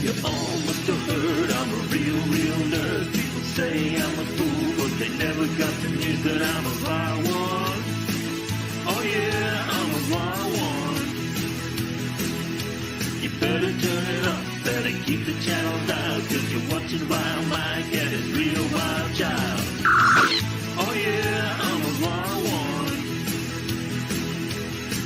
You're almost a herd, I'm a real nerd. People say I'm a fool, but they never got the news that I'm a wild one. Oh yeah, I'm a wild one. You better turn it up, better keep the channel down, cause you're watching Wild Mike and his real wild child. Oh yeah, I'm a wild one.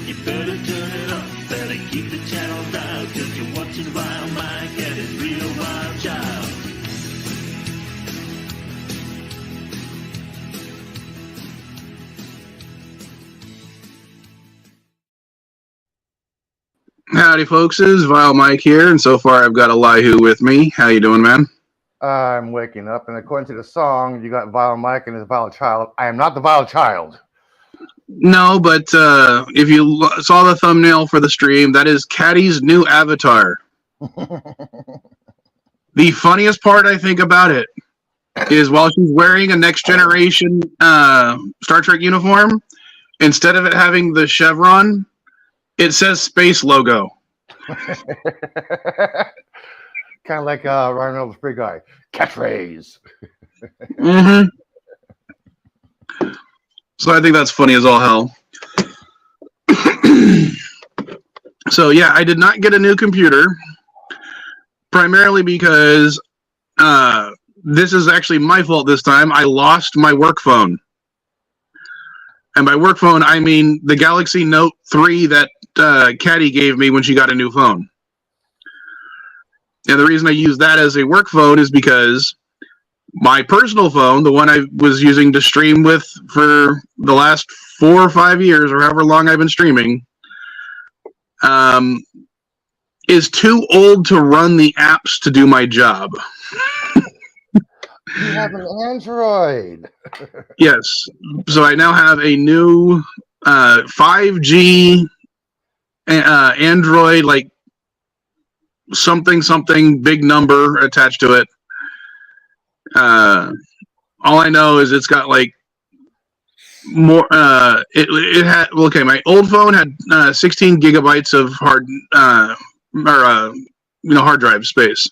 You better turn it up, better keep the channel down, cause you're watching Wild Mike and his real wild child. Howdy, folks. It's Vile Mike here, and so far I've got Elihu with me. How you doing, man? I'm waking up, and according to the song, you got Vile Mike and his Vile Child. I am not the Vile Child. No, but if you saw the thumbnail for the stream, that is Katty's new avatar. The funniest part I think about it is while she's wearing a Next Generation Star Trek uniform, instead of it having the chevron, it says space logo. Kind of like Ryan Reynolds' Free Guy. Catchphrase. Mm-hmm. So I think that's funny as all hell. So yeah, I did not get a new computer, primarily because this is actually my fault this time. I lost my work phone. And by work phone, I mean the Galaxy Note 3 that Katty gave me when she got a new phone. And the reason I use that as a work phone is because my personal phone, the one I was using to stream with for the last 4 or 5 years, or however long I've been streaming, is too old to run the apps to do my job. You have an Android. Yes. So I now have a new 5G Android, like something big number attached to it. All I know is it's got like more. It had okay. My old phone had 16 gigabytes of hard hard drive space.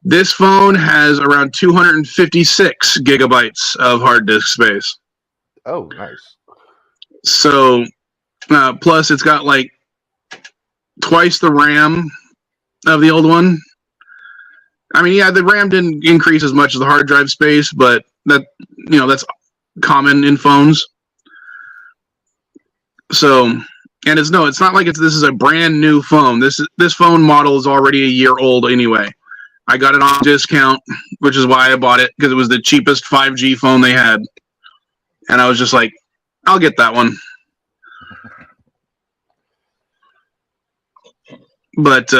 This phone has around 256 gigabytes of hard disk space. Oh, nice. So, plus it's got like twice the RAM of the old one. I mean, yeah, the RAM didn't increase as much as the hard drive space, but that's common in phones. So, and it's not like this is a brand new phone. This phone model is already a year old anyway. I got it on discount, which is why I bought it, because it was the cheapest 5G phone they had. And I was just like, I'll get that one. But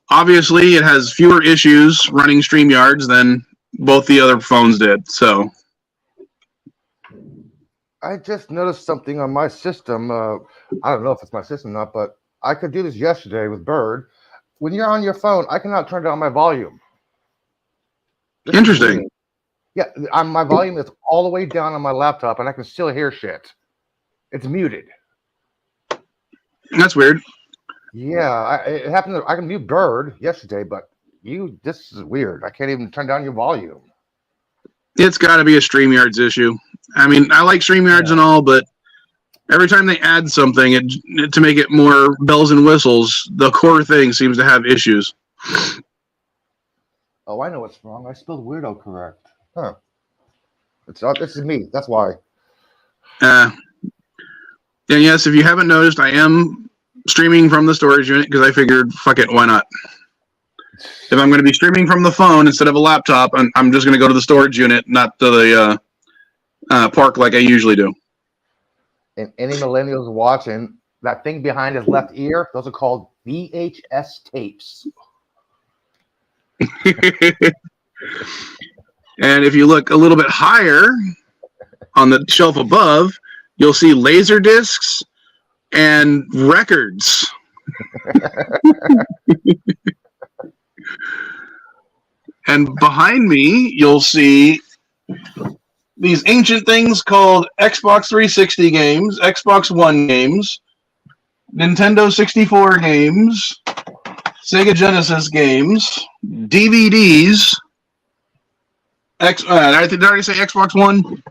obviously it has fewer issues running StreamYards than both the other phones did. So I just noticed something on my system. I don't know if it's my system or not, but I could do this yesterday with Bird. When you're on your phone, I cannot turn down my volume. Interesting. Yeah, my volume is all the way down on my laptop, and I can still hear shit. It's muted. That's weird. Yeah, it happened. I can mute Bird yesterday, but this is weird. I can't even turn down your volume. It's got to be a StreamYards issue. I mean, I like StreamYards and all, but every time they add something to make it more bells and whistles, the core thing seems to have issues. Oh, I know what's wrong. I spelled weirdo correct. Huh. This is me. That's why. And yes, if you haven't noticed, I am streaming from the storage unit because I figured, fuck it, why not? If I'm going to be streaming from the phone instead of a laptop, I'm just going to go to the storage unit, not to the park like I usually do. And any millennials watching, that thing behind his left ear, those are called VHS tapes. And if you look a little bit higher on the shelf above, you'll see laser discs and records. And behind me, you'll see these ancient things called Xbox 360 games, Xbox One games, Nintendo 64 games, Sega Genesis games, DVDs. Did I already say Xbox One?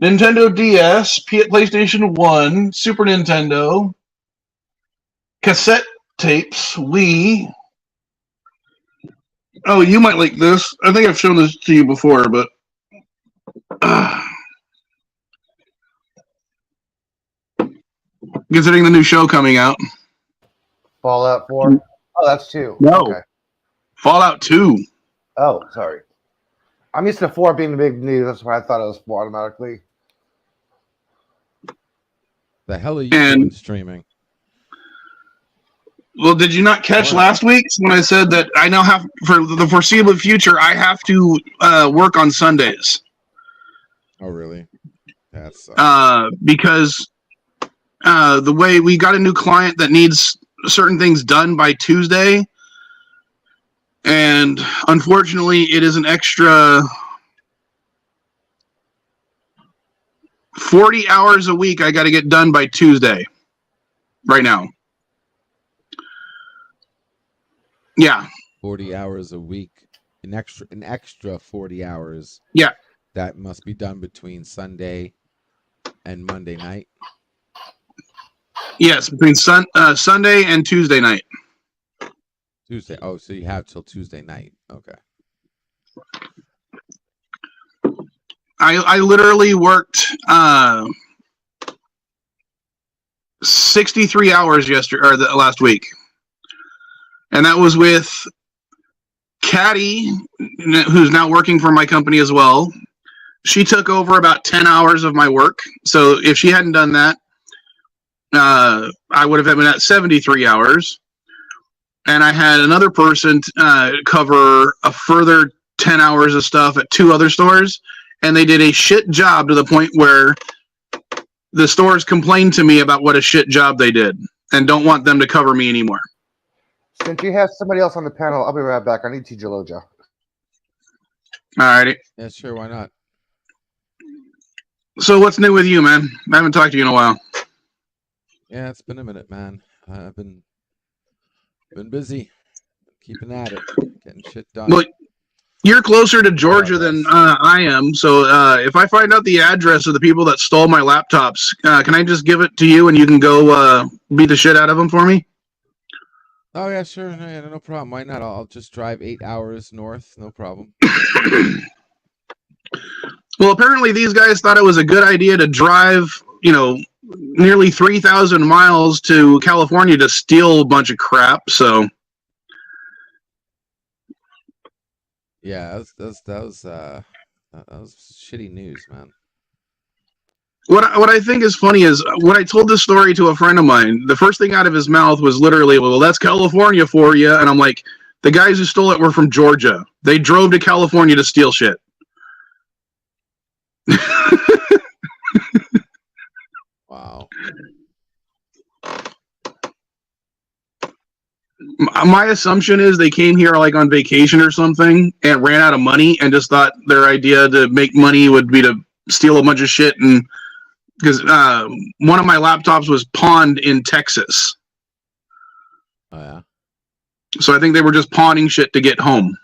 Nintendo DS, PlayStation 1, Super Nintendo, cassette tapes, Wii. Oh, you might like this. I think I've shown this to you before, but considering the new show coming out. Fallout 4? Oh, that's 2. No. Okay. Fallout 2. Oh, sorry. I'm used to 4 being the big news. That's why I thought it was 4 automatically. The hell are you doing streaming? Well, did you not catch last week when I said that I now have, for the foreseeable future, I have to work on Sundays? Oh, really? That's because the way we got a new client that needs certain things done by Tuesday, and unfortunately, it is an extra 40 hours a week I got to get done by Tuesday. Right now. Yeah. 40 hours a week. An extra 40 hours. Yeah. That must be done between Sunday and Monday night. Yes, between Sunday and Tuesday night. Tuesday. Oh, so you have till Tuesday night. Okay. I literally worked 63 hours last week, and that was with Katty, who's now working for my company as well. She took over about 10 hours of my work, so if she hadn't done that, I would have been at 73 hours. And I had another person cover a further 10 hours of stuff at 2 other stores, and they did a shit job to the point where the stores complained to me about what a shit job they did and don't want them to cover me anymore. Since you have somebody else on the panel, I'll be right back. I need to Jaloja. Alrighty. Yeah, sure. Why not? So what's new with you, man? I haven't talked to you in a while. Yeah, it's been a minute, man. I've been busy, keeping at it, getting shit done. Well, you're closer to Georgia than I am, so if I find out the address of the people that stole my laptops, can I just give it to you and you can go beat the shit out of them for me? Oh yeah, sure. No problem. Why not? I'll just drive 8 hours north. No problem. Well, apparently these guys thought it was a good idea to drive, nearly 3,000 miles to California to steal a bunch of crap. So, yeah, that was shitty news, man. What I think is funny is when I told this story to a friend of mine, the first thing out of his mouth was literally, "Well, that's California for you," and I'm like, "The guys who stole it were from Georgia. They drove to California to steal shit." Wow. My assumption is they came here like on vacation or something and ran out of money and just thought their idea to make money would be to steal a bunch of shit. And because one of my laptops was pawned in Texas. Oh yeah. So I think they were just pawning shit to get home.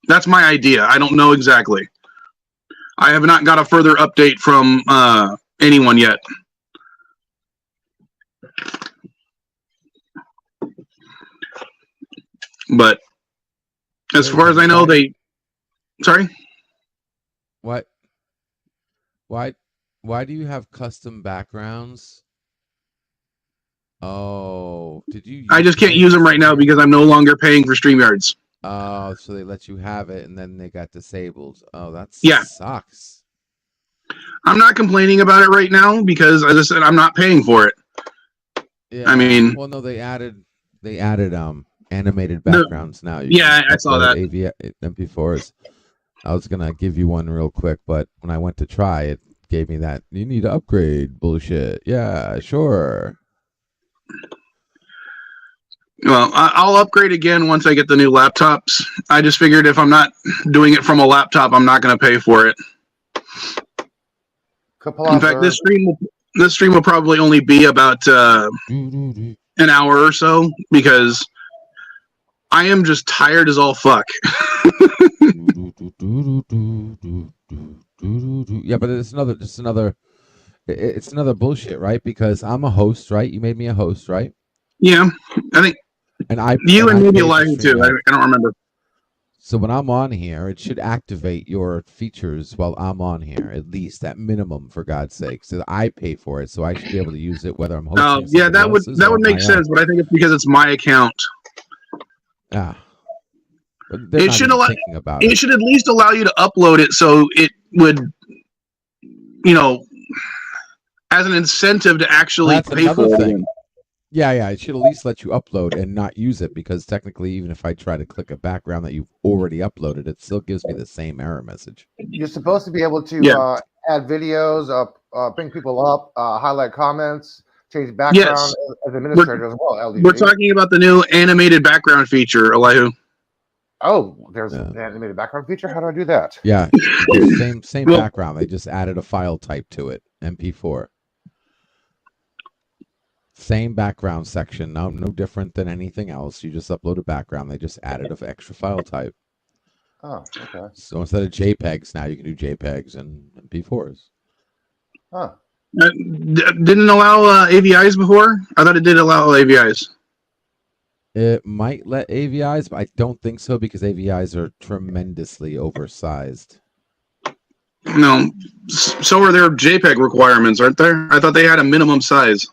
That's my idea. I don't know exactly. I have not got a further update from anyone yet. But as far as I know, sorry? What? Why do you have custom backgrounds? Oh, did you? I just can't use them right now because I'm no longer paying for StreamYards. Oh, so they let you have it and then they got disabled. Oh, that sucks. I'm not complaining about it right now because, as I said, I'm not paying for it. Yeah. I mean, well, no, they added animated backgrounds now. I saw that. MP4s. I was gonna give you one real quick, but when I went to try, it gave me that you need to upgrade bullshit. Yeah, sure. Well, I'll upgrade again once I get the new laptops. I just figured if I'm not doing it from a laptop, I'm not going to pay for it. In fact, this stream will probably only be about an hour or so because I am just tired as all fuck. Yeah, but it's another bullshit, right? Because I'm a host, right? You made me a host, right? Yeah, I think And I you and maybe pay for Elijah too. I don't remember. So when I'm on here, it should activate your features while I'm on here, at least at minimum, for God's sake. So I pay for it, so I should be able to use it whether I'm hosting. Yeah, that would make sense, but I think it's because it's my account. Yeah, but they're It not should even allow. thinking about It it. should at least allow you to upload it, so it would, as an incentive to actually That's pay another for it. thing. Yeah, it should at least let you upload and not use it because technically, even if I try to click a background that you've already uploaded, it still gives me the same error message. You're supposed to be able to add videos, bring people up, highlight comments, change background Yes. as administrator as well. LDG. We're talking about the new animated background feature, Elihu. Oh, there's an animated background feature. How do I do that? Yeah, same background. They just added a file type to it, MP4. Same background section, no different than anything else. You just upload a background. They just added an extra file type. Oh, okay. So instead of JPEGs, now you can do JPEGs and MP4s. Huh. Didn't allow AVIs before? I thought it did allow AVIs. It might let AVIs, but I don't think so because AVIs are tremendously oversized. No, so are their JPEG requirements, aren't there? I thought they had a minimum size.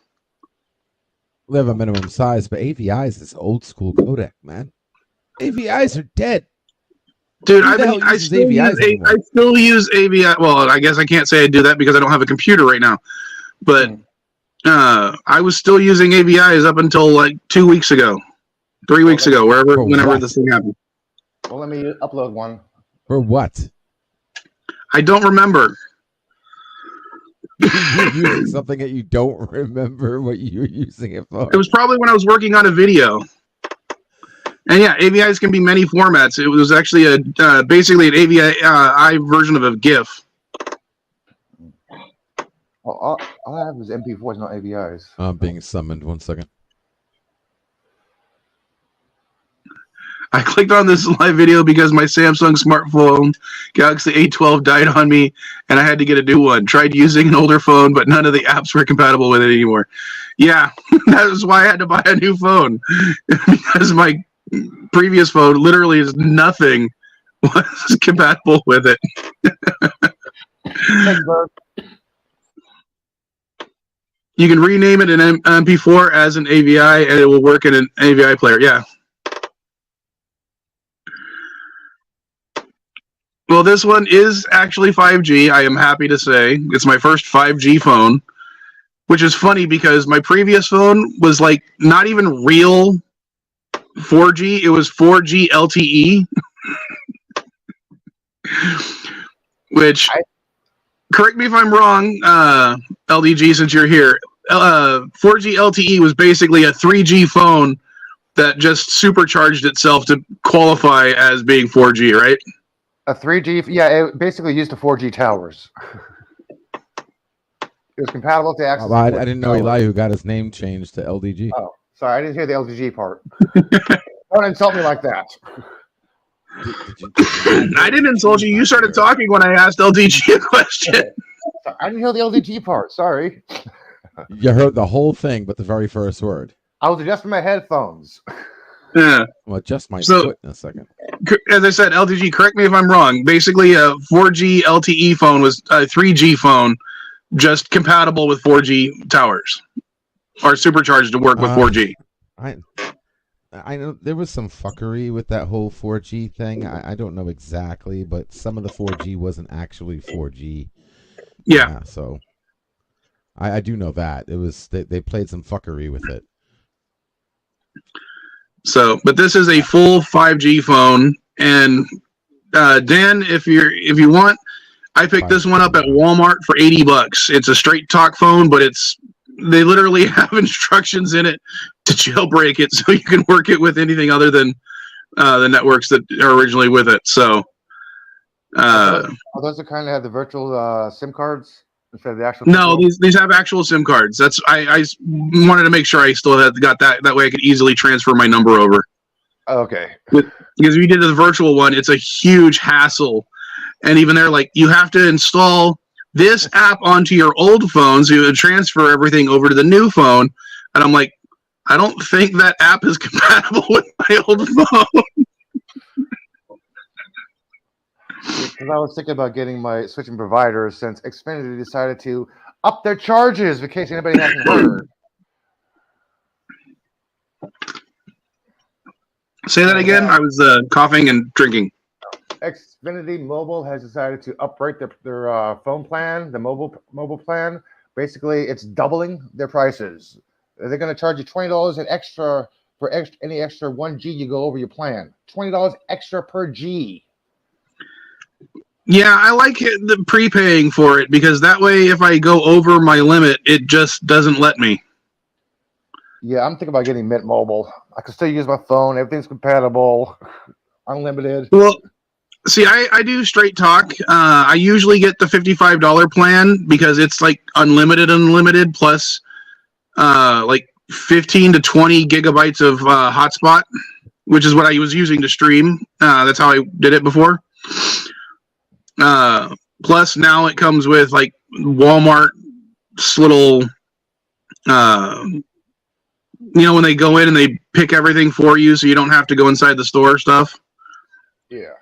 They have a minimum size, but AVIs is old school codec, man. AVIs are dead. Dude, I still use AVI. Well, I guess I can't say I do that because I don't have a computer right now. But I was still using AVIs up until like 2 weeks ago, 3 weeks ago, whenever this thing happened. Well, let me upload one. For what? I don't remember. You're using something that you don't remember what you're using it for. It was probably when I was working on a video. And yeah, AVIs can be many formats. It was actually basically an AVI version of a GIF. Well, all I have is MP4s, not AVIs. I'm being summoned. 1 second. I clicked on this live video because my Samsung smartphone Galaxy A12 died on me, and I had to get a new one. Tried using an older phone, but none of the apps were compatible with it anymore. Yeah, that is why I had to buy a new phone because my previous phone literally is nothing was compatible with it. Thanks, Bert. You can rename it in MP4 as an AVI, and it will work in an AVI player. Yeah. Well, this one is actually 5G. I am happy to say it's my first 5G phone, which is funny because my previous phone was like not even real 4G. It was 4G LTE, which, correct me if I'm wrong, LDG, since you're here. 4G LTE was basically a 3G phone that just supercharged itself to qualify as being 4G, right? A 3G, yeah, it basically used the 4G towers. It was compatible to access. I didn't know Eli who got his name changed to LDG. Oh, sorry, I didn't hear the LDG part. Don't insult me like that. I didn't insult you. You started talking when I asked LDG a question. I didn't hear the LDG part. Sorry. You heard the whole thing, but the very first word. I was adjusting my headphones. Yeah. Well, adjust my foot in a second. As I said, LDG, correct me if I'm wrong. Basically, a 4G LTE phone was a 3G phone, just compatible with 4G towers, or supercharged to work with 4G. I know there was some fuckery with that whole 4G thing. I don't know exactly, but some of the 4G wasn't actually 4G. Yeah. So I do know that it was they played some fuckery with it. So, but this is a full 5G phone, and Dan, if you want, I picked this one up at Walmart for $80. It's a straight talk phone, but they literally have instructions in it to jailbreak it, so you can work it with anything other than the networks that are originally with it. So, are those the kind that have the virtual SIM cards? instead of the actual. No, these have actual SIM cards. That's I wanted to make sure I still had got that. That way I could easily transfer my number over. Okay. Because if you did the virtual one, it's a huge hassle. And even they're like, you have to install this app onto your old phone so you would transfer everything over to the new phone. And I'm like, I don't think that app is compatible with my old phone. Because I was thinking about getting my switching providers since Xfinity decided to up their charges in case anybody hasn't heard. Say that again. I was coughing and drinking. Xfinity Mobile has decided to upgrade their phone plan, the mobile plan. Basically, it's doubling their prices. They're going to charge you $20 an extra for any extra 1G you go over your plan. $20 extra per G. Yeah, I like the prepaying for it because that way, if I go over my limit, it just doesn't let me. Yeah, I'm thinking about getting Mint Mobile. I can still use my phone. Everything's compatible, unlimited. Well, see, I do straight talk. I usually get the $55 plan because it's like unlimited plus like 15 to 20 gigabytes of hotspot, which is what I was using to stream. That's how I did it before. Plus now it comes with like Walmart's little, when they go in and they pick everything for you so you don't have to go inside the store stuff. Yeah.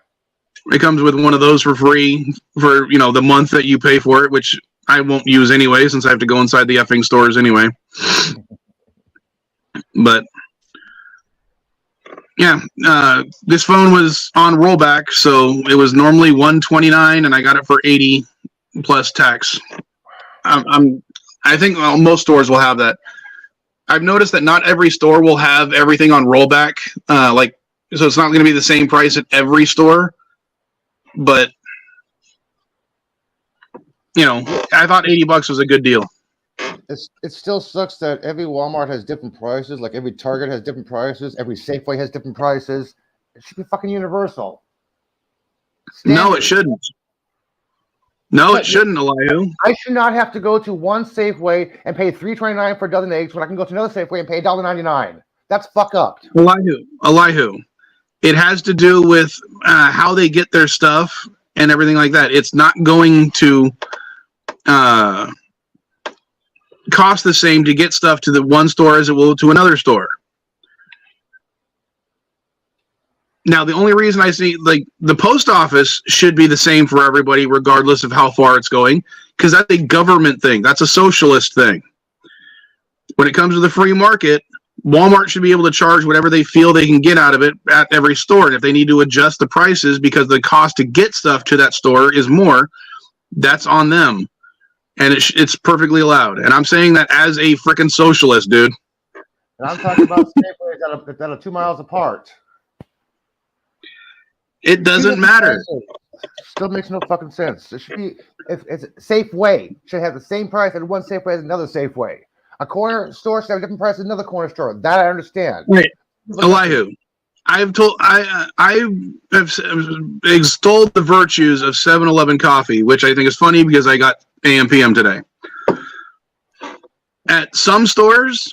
It comes with one of those for free for, the month that you pay for it, which I won't use anyway since I have to go inside the effing stores anyway. But yeah, this phone was on rollback, so it was normally $129 and I got it for $80 plus tax. I think most stores will have that. I've noticed that not every store will have everything on rollback. So it's not going to be the same price at every store. But, I thought $80 was a good deal. It still sucks that every Walmart has different prices. Like every Target has different prices. Every Safeway has different prices. It should be fucking universal. Standard. No, it shouldn't. No, it shouldn't, Elihu. I should not have to go to one Safeway and pay $3.29 for a dozen eggs when I can go to another Safeway and pay $1.99. That's fuck up. Elihu. It has to do with how they get their stuff and everything like that. It's not going to cost the same to get stuff to the one store as it will to another store. Now, the only reason I see, like, the post office should be the same for everybody, regardless of how far it's going, because that's a government thing. That's a socialist thing. When it comes to the free market, Walmart should be able to charge whatever they feel they can get out of it at every store. And if they need to adjust the prices because the cost to get stuff to that store is more, that's on them. And it's perfectly allowed. And I'm saying that as a freaking socialist, dude. And I'm talking about Safeways that are 2 miles apart. It doesn't matter. Still makes no fucking sense. It should be, if it's a Safeway, should have the same price at one Safeway as another Safeway. A corner store should have a different price as another corner store. That I understand. Wait, Elihu, I have extolled the virtues of 7-Eleven coffee, which I think is funny because I got AM/PM today. At some stores,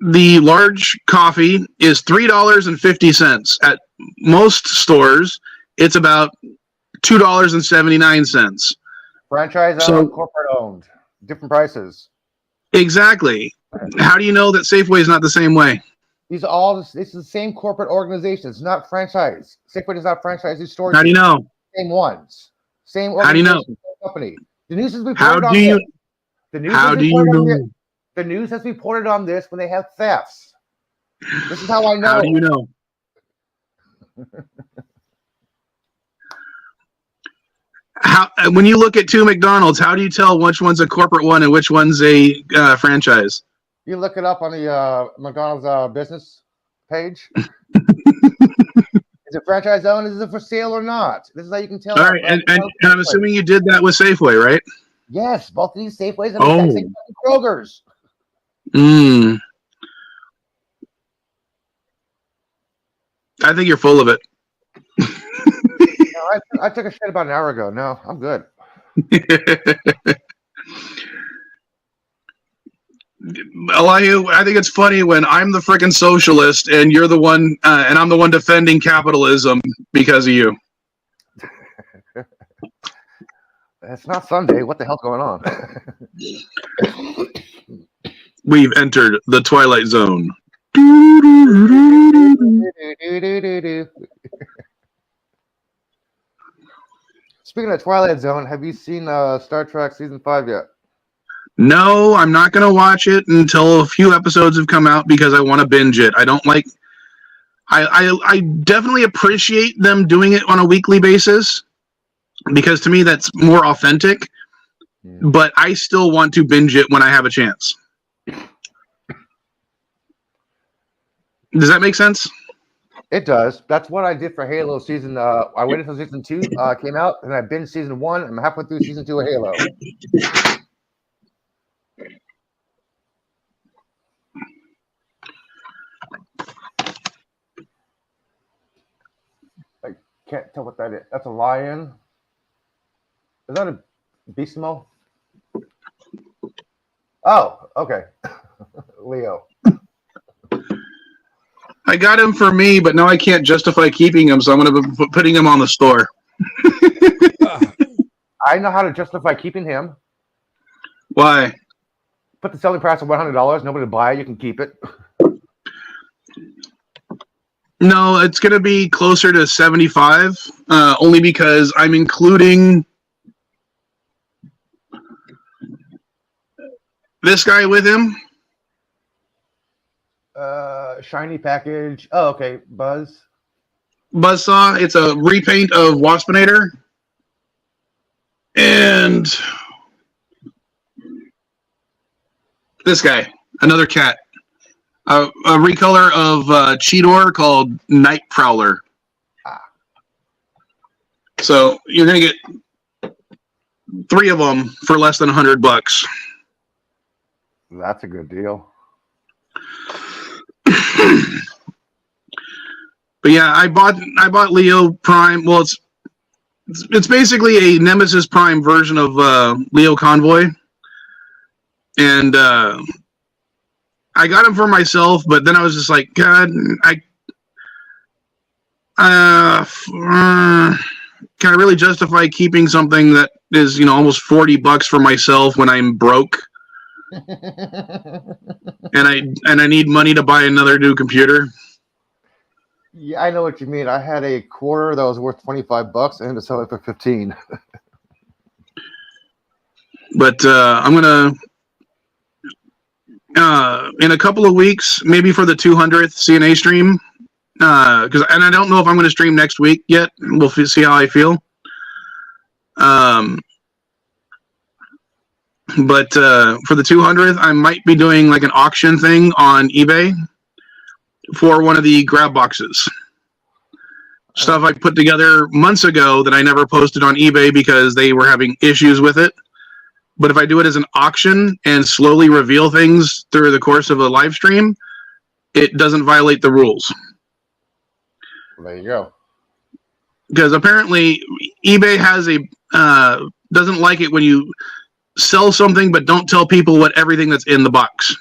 the large coffee is $3.50. At most stores, it's about $2.79. Franchise owned, corporate owned, different prices. Exactly. How do you know that Safeway is not the same way? This is the same corporate organization. It's not franchise. Safeway does not franchise these stores. How do you know? Same ones. Same organization. How do you know? Same company. The news has How reported do you? How do you know? The news has reported on this when they have thefts. This is how I know. How do you know? When you look at two McDonald's, how do you tell which one's a corporate one and which one's a franchise? You look it up on the McDonald's business page. Is it franchise owned? Is it for sale or not? This is how you can tell. All right, and I'm assuming you did that with Safeway, right? Yes, both of these Safeways and the same Kroger's. I think you're full of it. I took a shit about an hour ago. No, I'm good. Elihu, I think it's funny when I'm the freaking socialist and you're the one, and I'm the one defending capitalism because of you. It's not Sunday. What the hell's going on? We've entered the Twilight Zone. Speaking of Twilight Zone, have you seen Star Trek Season 5 yet? No, I'm not going to watch it until a few episodes have come out because I want to binge it. I don't like... I definitely appreciate them doing it on a weekly basis because to me that's more authentic, but I still want to binge it when I have a chance. Does that make sense? It does. That's what I did for Halo season. I waited until season 2 came out, and I binged season 1. I'm halfway through season 2 of Halo. I can't tell what that is. That's a lion. Is that a beastmo? Oh, okay. Leo. I got him for me, but now I can't justify keeping him, so I'm going to be putting him on the store. I know how to justify keeping him. Why? Put the selling price of $100. Nobody will buy it. You can keep it. No, it's going to be closer to 75, only because I'm including this guy with him. Shiny package. Oh, okay. Buzzsaw. It's a repaint of Waspinator. And this guy, another cat. A recolor of Cheetor called Night Prowler. So you're going to get 3 of them for less than $100. That's a good deal. But yeah, I bought Leo Prime. Well, it's basically a Nemesis Prime version of Leo Convoy, and I got him for myself. But then I was just like, God, can I really justify keeping something that is almost $40 for myself when I'm broke? and I need money to buy another new computer. Yeah, I know what you mean. I had a quarter that was worth $25 and to sell it for $15. But I'm gonna in a couple of weeks, maybe for the 200th CNA stream, and I don't know if I'm going to stream next week yet. We'll see how I feel. But for the 200th, I might be doing like an auction thing on eBay for one of the grab boxes. Stuff I put together months ago that I never posted on eBay because they were having issues with it. But if I do it as an auction and slowly reveal things through the course of a live stream, it doesn't violate the rules. There you go. Because apparently eBay has doesn't like it when you sell something but don't tell people what everything that's in the box.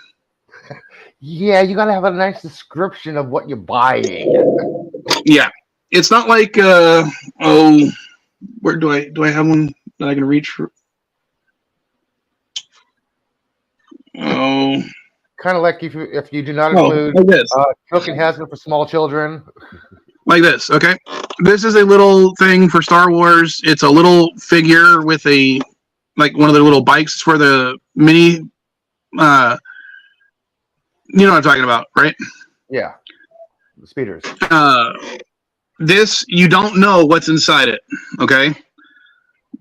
Yeah, you gotta have a nice description of what you're buying. Yeah, it's not like where do I have one that I can reach for? Oh, Kind of like if you do not include like this. choking hazard for small children. Like this, okay? This is a little thing for Star Wars. It's a little figure with like one of the little bikes for the mini. You know what I'm talking about, right? Yeah, the speeders. This, you don't know what's inside it, okay?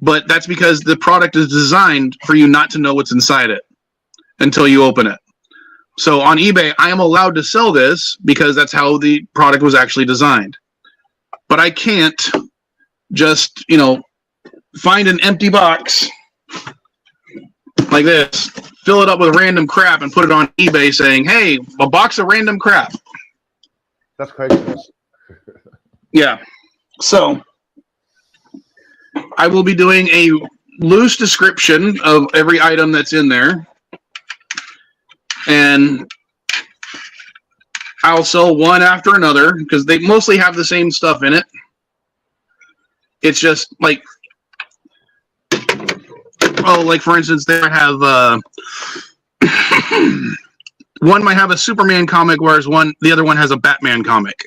But that's because the product is designed for you not to know what's inside it until you open it. So on eBay, I am allowed to sell this because that's how the product was actually designed. But I can't just, find an empty box like this, fill it up with random crap, and put it on eBay saying, hey, a box of random crap. That's craziness. Yeah. So I will be doing a loose description of every item that's in there. and I'll sell one after another because they mostly have the same stuff in it. It's just like, like for instance, they have one might have a Superman comic, whereas the other one has a Batman comic.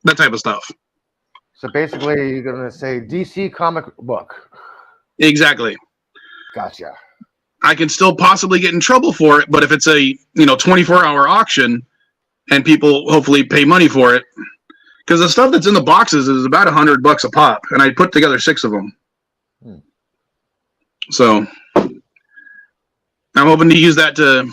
That type of stuff. So basically, you're gonna say DC comic book. Exactly. Gotcha. I can still possibly get in trouble for it, but if it's a 24-hour auction and people hopefully pay money for it, because the stuff that's in the boxes is about $100 a pop, and I put together 6 of them. So I'm hoping to use that to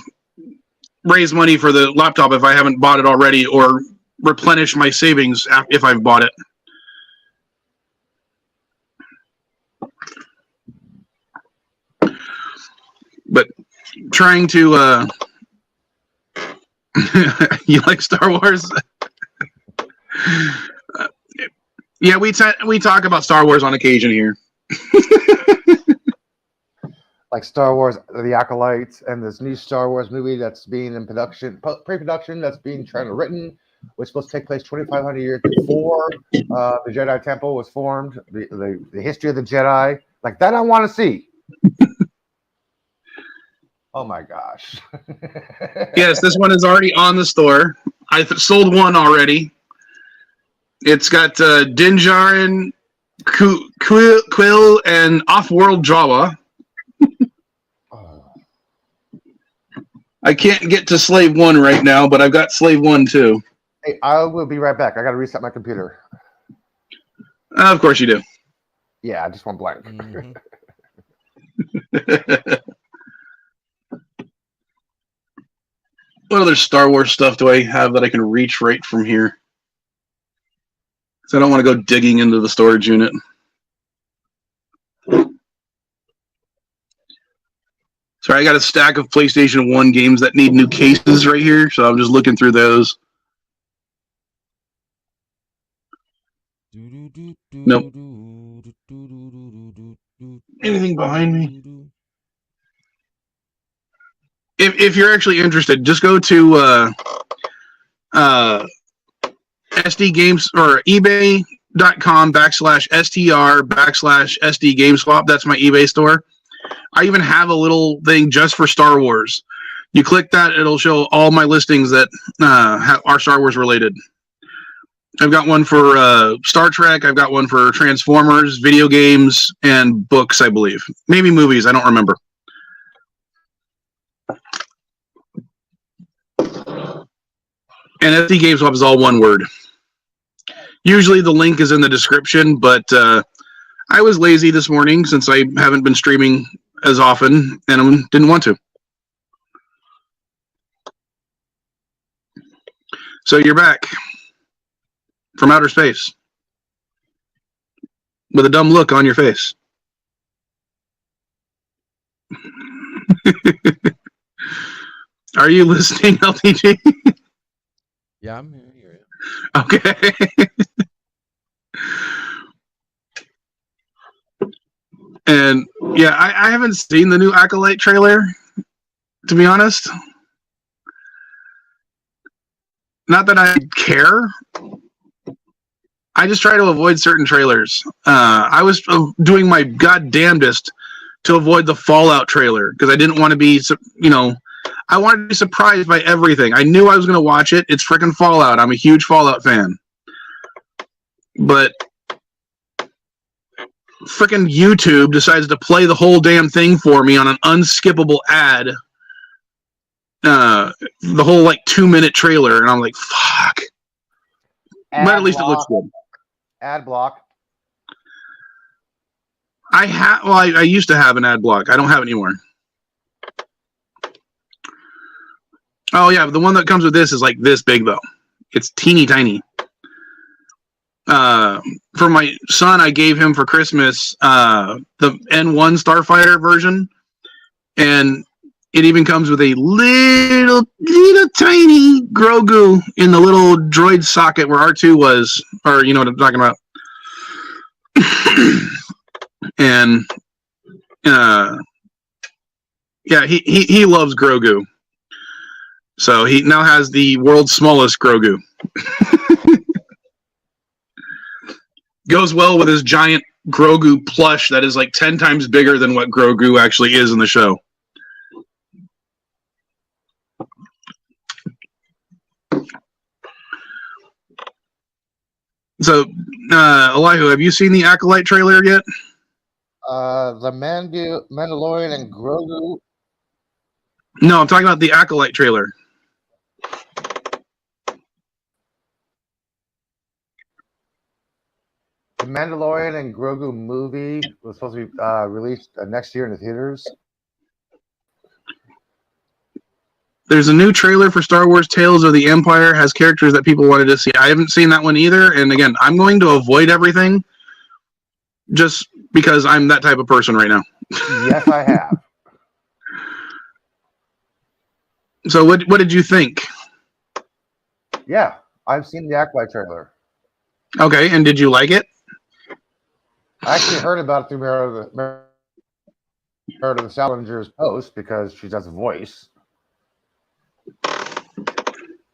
raise money for the laptop if I haven't bought it already, or replenish my savings if I've bought it. But trying to you like Star Wars? Yeah, we talk about Star Wars on occasion here. Like Star Wars, The Acolytes, and this new Star Wars movie that's being in production, pre-production, that's being written, which supposed to take place 2,500 years before the Jedi Temple was formed. The history of the Jedi, like that, I want to see. Oh my gosh! Yes, this one is already on the store. I sold one already. It's got Din Djarin, Quill, and Off-World Jawa. I can't get to Slave 1 right now, but I've got Slave 1 too. Hey, I will be right back. I got to reset my computer. Of course you do. Yeah, I just went blank. What other Star Wars stuff do I have that I can reach right from here? So I don't want to go digging into the storage unit. Sorry, I got a stack of PlayStation 1 games that need new cases right here, so I'm just looking through those. Nope. Anything behind me? If you're actually interested, just go to SD Games or eBay.com/STR/SD GameSwap. That's my eBay store. I even have a little thing just for Star Wars. You click that, it'll show all my listings that are Star Wars related. I've got one for Star Trek. I've got one for Transformers, video games, and books, I believe. Maybe movies. I don't remember. And SD GameSwap is all one word. Usually the link is in the description, but I was lazy this morning since I haven't been streaming as often, and I didn't want to. So you're back from outer space with a dumb look on your face. Are you listening, LTG? Yeah, I'm here. Okay. And yeah, I haven't seen the new Acolyte trailer, to be honest. Not that I care. I just try to avoid certain trailers. I was doing my goddamnedest to avoid the Fallout trailer because I didn't want to be, I wanted to be surprised by everything. I knew I was going to watch it. It's freaking Fallout. I'm a huge Fallout fan. But freaking YouTube decides to play the whole damn thing for me on an unskippable ad. The whole 2-minute trailer, and I'm like, fuck. But at least it looks good. Ad block. I used to have an ad block. I don't have it anymore. Oh yeah, the one that comes with this is like this big though. It's teeny tiny. For my son, I gave him for Christmas the N1 Starfighter version, and it even comes with a little tiny Grogu in the little droid socket where R2 was, or you know what I'm talking about. And yeah, he loves Grogu. So he now has the world's smallest Grogu. Goes well with his giant Grogu plush that is like 10 times bigger than what Grogu actually is in the show. So, Elihu, have you seen the Acolyte trailer yet? The Mandalorian and Grogu. No, I'm talking about the Acolyte trailer. The Mandalorian and Grogu movie was supposed to be released next year in the theaters. There's a new trailer for Star Wars Tales of the Empire, has characters that people wanted to see. I haven't seen that one either. And again, I'm going to avoid everything just because I'm that type of person right now. Yes, I have. So what did you think? Yeah, I've seen the Acolyte trailer. Okay, and did you like it? I actually heard about it through Meredith Salinger's post because she does a voice.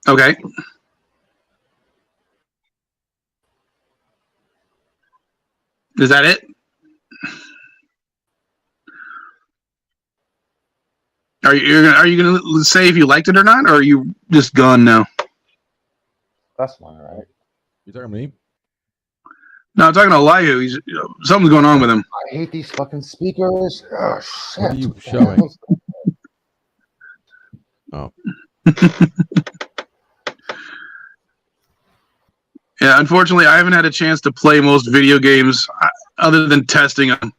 Okay. Is that it? Are you gonna say if you liked it or not, or are you just gone now? That's fine, right? You talking to me? No, I'm talking to Elihu. Something's going on with him. I hate these fucking speakers. Oh, shit. What are you showing? Oh. Yeah, unfortunately, I haven't had a chance to play most video games other than testing them.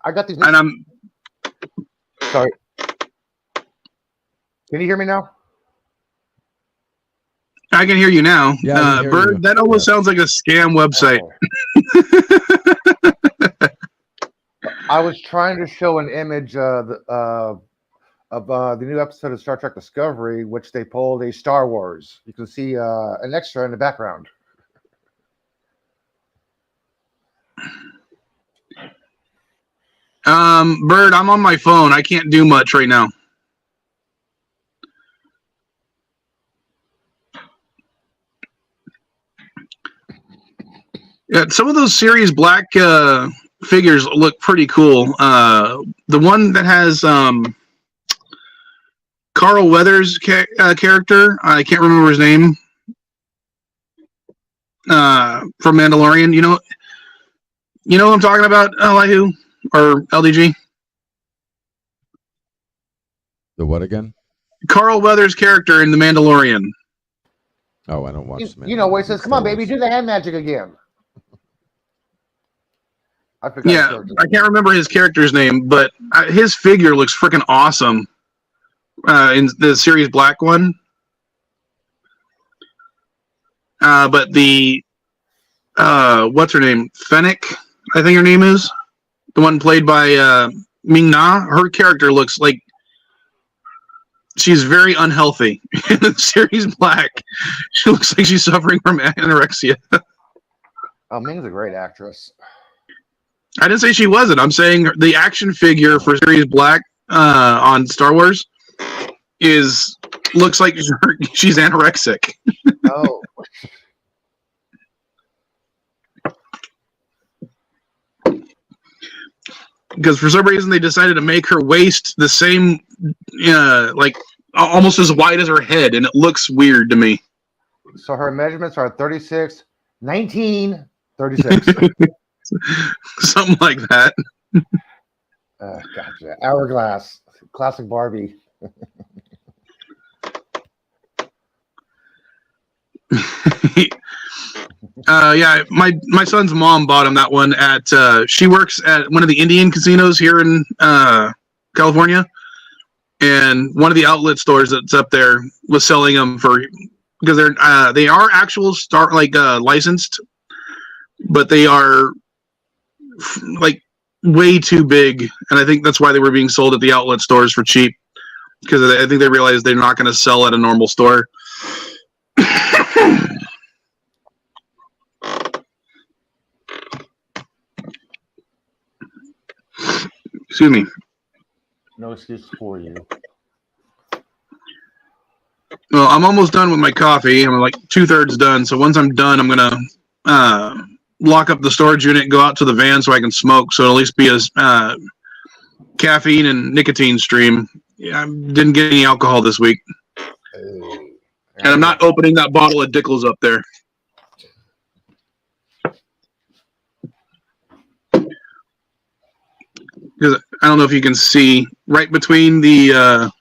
I got these. And I'm Sorry. Can you hear me now? I can hear you now. Yeah, I can hear Bird, you. that almost sounds like a scam website. Oh. I was trying to show an image of the new episode of Star Trek Discovery, which they pulled a Star Wars. You can see an extra in the background. Bird, I'm on my phone. I can't do much right now. Yeah, some of those Series Black figures look pretty cool. The one that has Carl Weathers' character, I can't remember his name, from Mandalorian. You know what I'm talking about, Elihu or LDG? The what again? Carl Weathers' character in The Mandalorian. Oh, I don't watch. You know where he says, "Come on, baby, do the hand magic again." I forgot. Yeah, I can't remember his character's name, but his figure looks freaking awesome in the Series Black one. But the what's her name? Fennec, I think her name is. The one played by Ming-Na. Her character looks like she's very unhealthy in the Series Black. She looks like she's suffering from anorexia. Oh, Ming's a great actress. I didn't say she wasn't. I'm saying the action figure for Series Black on Star Wars looks like she's anorexic. Oh. Because for some reason they decided to make her waist the same, like almost as wide as her head, and it looks weird to me. So her measurements are 36, 19, 36. Something like that. Gotcha. Hourglass. Classic Barbie. Yeah, my son's mom bought him that one at she works at one of the Indian casinos here in California, and one of the outlet stores that's up there was selling them because they are actual licensed, but they are like way too big, and I think that's why they were being sold at the outlet stores for cheap, because I think they realized they're not going to sell at a normal store. Excuse me. No excuse for you. I'm almost done with my coffee. I'm like 2/3 done. So once I'm done, I'm gonna lock up the storage unit, go out to the van so I can smoke. So it'll at least be a caffeine and nicotine stream. Yeah, I didn't get any alcohol this week, and I'm not opening that bottle of Dickel's up there. Because I don't know if you can see right between the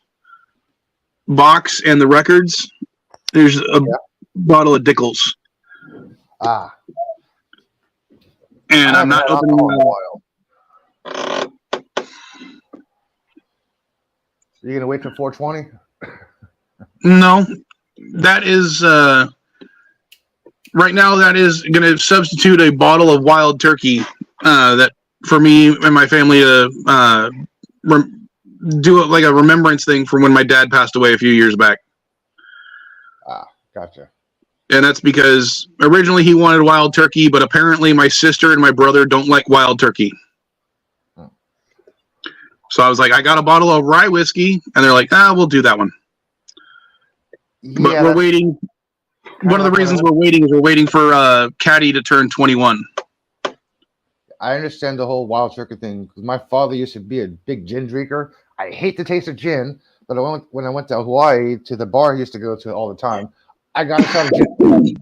box and the records. There's a bottle of Dickel's. Ah. And I'm not opening that. Are you gonna wait till 420? No, that is right now. That is going to substitute a bottle of wild turkey. That for me and my family to do it like a remembrance thing from when my dad passed away a few years back. Ah, gotcha. And that's because originally he wanted wild turkey, but apparently my sister and my brother don't like wild turkey. So I was like, I got a bottle of rye whiskey, and they're like, we'll do that one. But Yeah, we're waiting. One of the reasons we're waiting is we're waiting for Katty to turn 21. I understand the whole wild turkey thing because my father used to be a big gin drinker. I hate the taste of gin, but when I went to Hawaii to the bar I used to go to all the time, I got a shot of gin.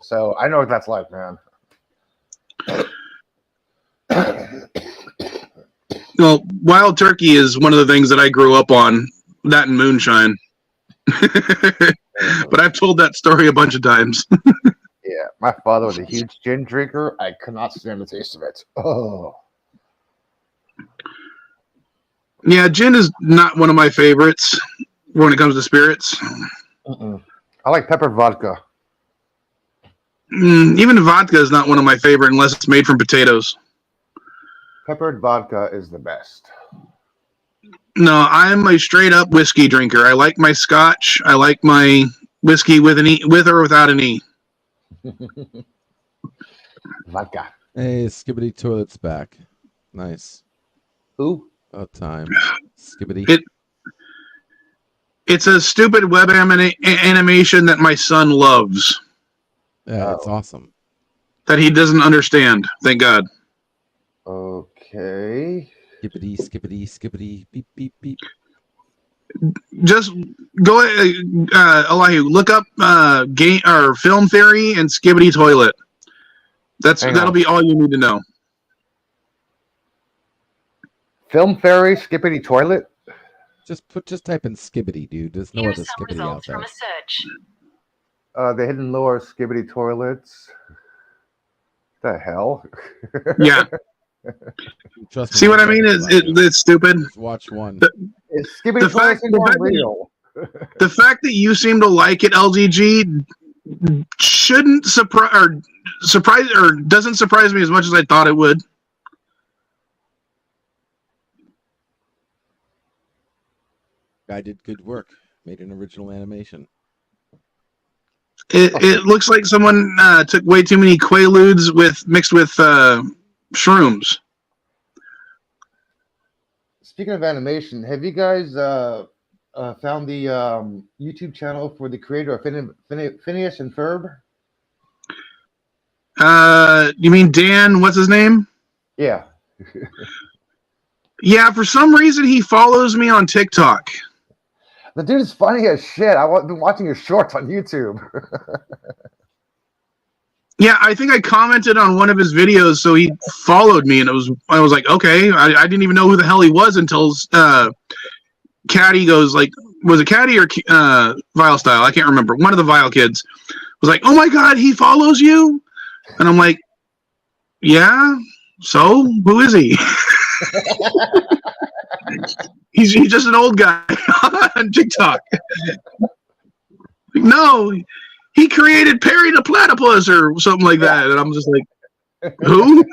So I know what that's like, man. Well, wild turkey is one of the things that I grew up on, that and moonshine. But I've told that story a bunch of times. Yeah, my father was a huge gin drinker. I could not stand the taste of it. Oh. Yeah, gin is not one of my favorites when it comes to spirits. I like peppered vodka. Even vodka is not one of my favorite unless it's made from potatoes. Peppered vodka is the best. No, I'm a straight up whiskey drinker. I like my scotch. I like my whiskey with an E, with or without an E. Vodka. Hey, Skibbity Toilet's back. Nice. Ooh. About time. Skibbity. It's a stupid web animation that my son loves. Yeah, it's awesome. That he doesn't understand. Thank God. Okay. Skibbity, skibbity, skibbity, beep, beep, beep. Just go, Elihu, look up game or film theory and Skibbity Toilet. That'll be all you need to know. Film fairy, skippity toilet. Just type in Skibbity, dude. There's no other Skibbity out there. From a search. The hidden lore skibbity toilets. The hell? Yeah. Trust me, See what I mean? It's stupid. Just watch one. Is skibbity toilets real? The fact that you seem to like it, LGG, shouldn't surprise or doesn't surprise me as much as I thought it would. Guy did good work. Made an original animation. It looks like someone took way too many Quaaludes mixed with shrooms. Speaking of animation, have you guys found the YouTube channel for the creator of Phineas and Ferb? You mean Dan? What's his name? Yeah. Yeah, for some reason he follows me on TikTok. The dude is funny as shit. I've been watching his shorts on YouTube. Yeah, I think I commented on one of his videos, so he followed me, and I was like, okay, I didn't even know who the hell he was until Katty goes like, was it Katty or Vile Style? I can't remember. One of the Vile kids was like, oh my God, he follows you, and I'm like, yeah. So who is he? He's just an old guy on TikTok. No, he created Perry the Platypus or something like that, and I'm just like, who?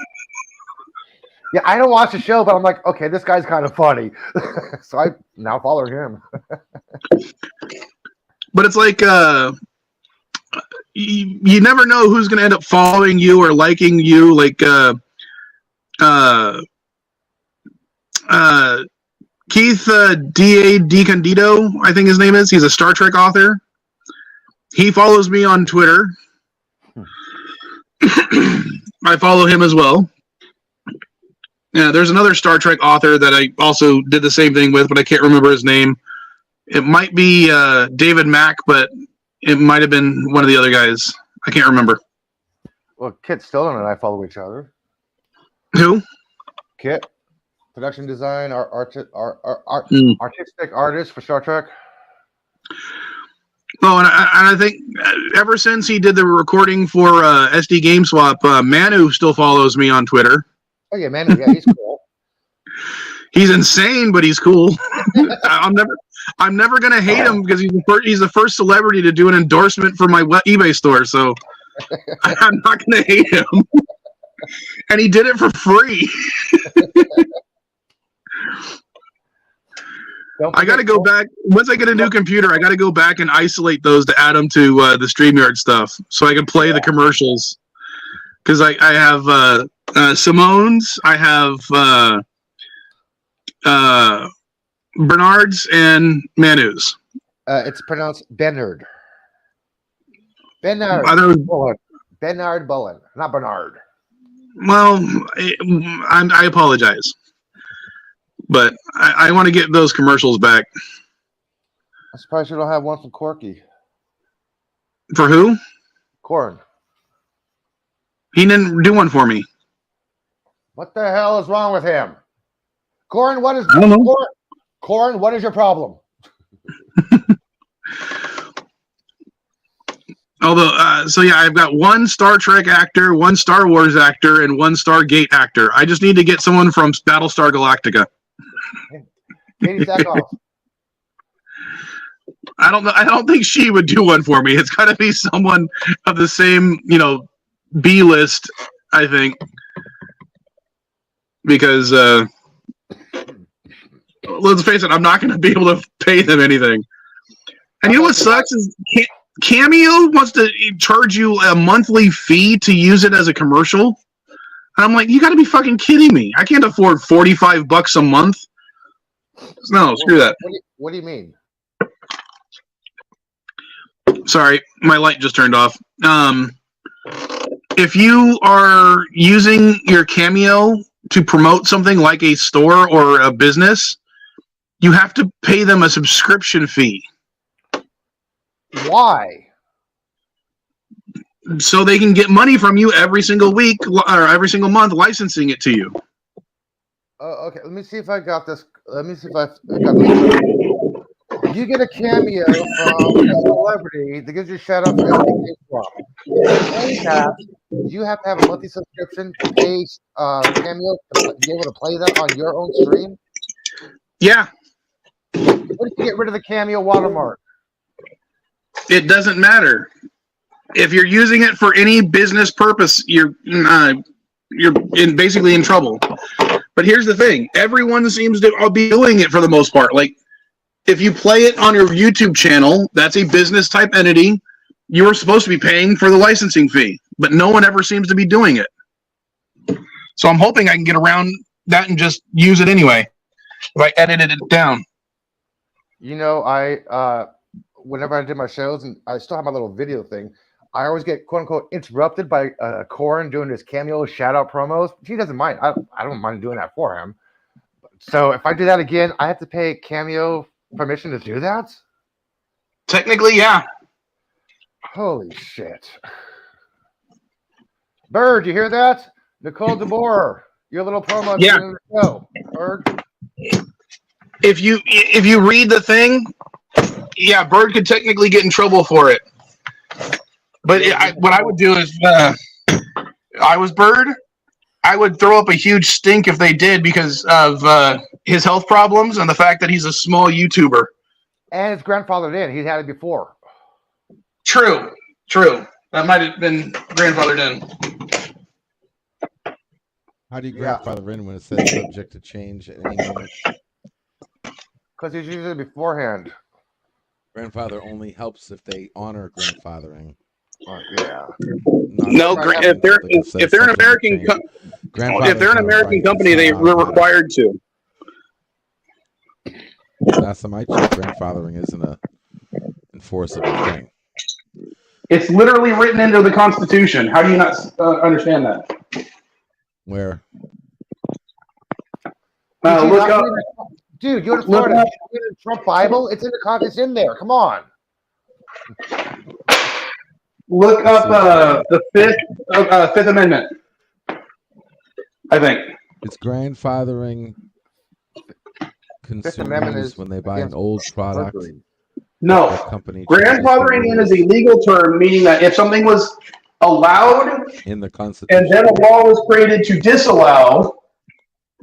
Yeah, I don't watch the show, but I'm like, okay, this guy's kind of funny, so I now follow him. But it's like you never know who's going to end up following you or liking you. Like Keith D.A. DiCandido, I think his name is. He's a Star Trek author. He follows me on Twitter. I follow him as well. Yeah, there's another Star Trek author that I also did the same thing with, but I can't remember his name. It might be David Mack, but it might have been one of the other guys. I can't remember. Well, Kit Stillman and I follow each other. Who? Kit, production design, artistic artist for Star Trek. Oh, and I think ever since he did the recording for SD Game Swap, Manu still follows me on Twitter. Oh yeah, Manu, yeah, he's cool. He's insane, but he's cool. I'm never gonna hate him because he's the first celebrity to do an endorsement for my eBay store, so I'm not gonna hate him. And he did it for free. I got to go back. Once I get a new computer, I got to go back and isolate those to add them to the StreamYard stuff so I can play the commercials. Because I have Simone's, I have Bernard's, and Manu's. It's pronounced Bernard. Bernard Bullen. Bernard Bullen, not Bernard. Well, I apologize. But I want to get those commercials back. I'm surprised you don't have one from Corky. For who? Corn. He didn't do one for me. What the hell is wrong with him? Corn, what is I don't know. Corn, what is your problem? Although, so yeah, I've got one Star Trek actor, one Star Wars actor, and one Stargate actor. I just need to get someone from Battlestar Galactica. Katie Sackhoff. I don't know. I don't think she would do one for me. It's got to be someone of the same, B list. I think because let's face it, I'm not going to be able to pay them anything. And you know what sucks is Cameo wants to charge you a monthly fee to use it as a commercial. And I'm like, you got to be fucking kidding me! I can't afford $45 a month. No, screw that. What do you mean? Sorry, my light just turned off. If you are using your Cameo to promote something like a store or a business, you have to pay them a subscription fee. Why? So they can get money from you every single week or every single month licensing it to you. Okay, let me see if I got this. Let me see if I got this. You get a cameo from a celebrity that gives you a shout out for everything you have to have a monthly subscription to pay cameo to be able to play that on your own stream. Yeah. What if you get rid of the cameo watermark? It doesn't matter. If you're using it for any business purpose, you're basically in trouble. But here's the thing: everyone seems to be doing it for the most part. Like, if you play it on your YouTube channel, that's a business type entity. You are supposed to be paying for the licensing fee, but no one ever seems to be doing it. So I'm hoping I can get around that and just use it anyway. If I edited it down. Whenever I did my shows, and I still have my little video thing, I always get quote unquote interrupted by Corin doing his cameo shout out promos. He doesn't mind. I don't mind doing that for him. So if I do that again, I have to pay Cameo permission to do that? Technically, yeah. Holy shit. Bird, you hear that? Nicole DeBoer, your little promo Yeah. in the show. Bird. If you read the thing, yeah, Bird could technically get in trouble for it. But what I would do is, I was Bird, I would throw up a huge stink if they did because of his health problems and the fact that he's a small YouTuber. And his grandfather did. He had it before. True. That might have been grandfathered in. How do you grandfather in when it says subject to change at any moment? Because he's using it beforehand. Grandfather only helps if they honor grandfathering. Yeah. No, if they're an American company, they're required to. Last time I checked, grandfathering isn't a enforceable thing. It's literally written into the Constitution. How do you not understand that? Where? Look up. Dude, you're in Look Florida. up. You read the Trump Bible? It's in the It's in there. Come on. Look up the Fifth Amendment. I think It's grandfathering consumers when they buy an old product. no. The company Grandfathering in is a legal term, meaning that if something was allowed in the Constitution, and then a law was created to disallow,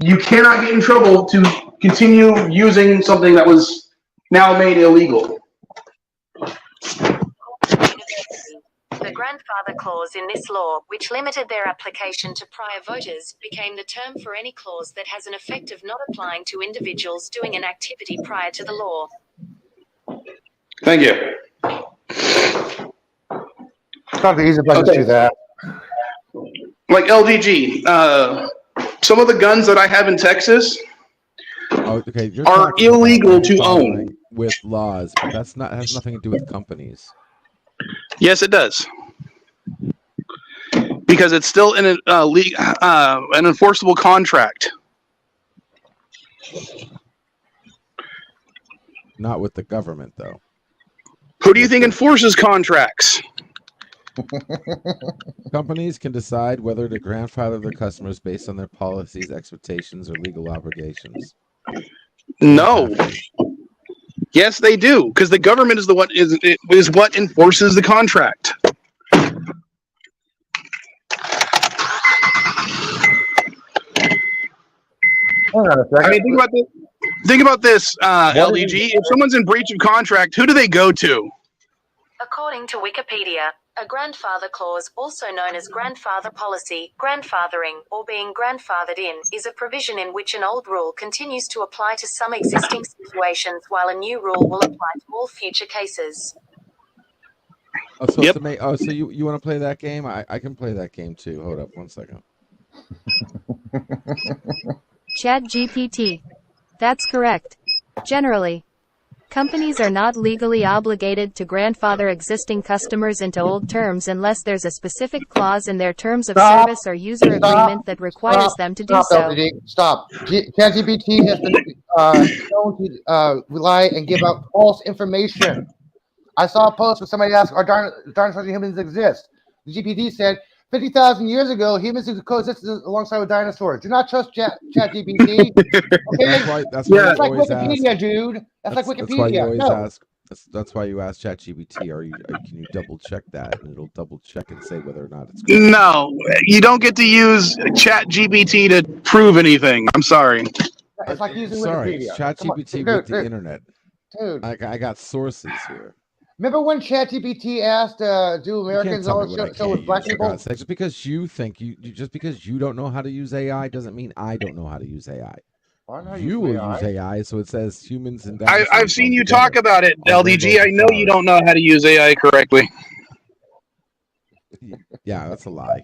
you cannot get in trouble to continue using something that was now made illegal. The grandfather clause in this law, which limited their application to prior voters, became the term for any clause that has an effect of not applying to individuals doing an activity prior to the law. Thank you. It's not the easy place to do that. Like LDG, some of the guns that I have in Texas are illegal to own with laws, but has nothing to do with companies. Yes, it does. Because it's still in an enforceable contract. Not with the government, though. Who do you think enforces contracts? Companies can decide whether to grandfather their customers based on their policies, expectations, or legal obligations. No. Yes, they do, because the government is what enforces the contract. Hold on a second. I mean, think about this, LDG. If someone's in breach of contract, who do they go to? According to Wikipedia, a grandfather clause, also known as grandfather policy, grandfathering, or being grandfathered in, is a provision in which an old rule continues to apply to some existing situations while a new rule will apply to all future cases. Oh, so yep. So you want to play that game? I can play that game too. Hold up 1 second. ChatGPT. That's correct. Generally, companies are not legally obligated to grandfather existing customers into old terms unless there's a specific clause in their terms of service or user agreement that requires them to do so. Stop. ChatGPT has been shown to rely and give out false information. I saw a post where somebody asked, are dinosaurs and humans exist? The GPT said, 50,000 years ago, humans coexisted alongside with dinosaurs. Do not trust ChatGPT. Okay? That's why like Wikipedia, dude. That's like Wikipedia. That's why you always ask. That's why you ask ChatGPT. Can you double check that? And it'll double check and say whether or not it's correct. No, you don't get to use ChatGPT to prove anything. I'm sorry. It's like using Wikipedia. ChatGPT with the internet. Dude, I got sources here. Remember when ChatGPT asked, "Do Americans all show with black people?" Just because you think just because you don't know how to use AI doesn't mean I don't know how to use AI. You will use AI, so it says humans and dinosaurs. I've seen you talk about it, LDG. I know you don't know how to use AI correctly. Yeah, that's a lie.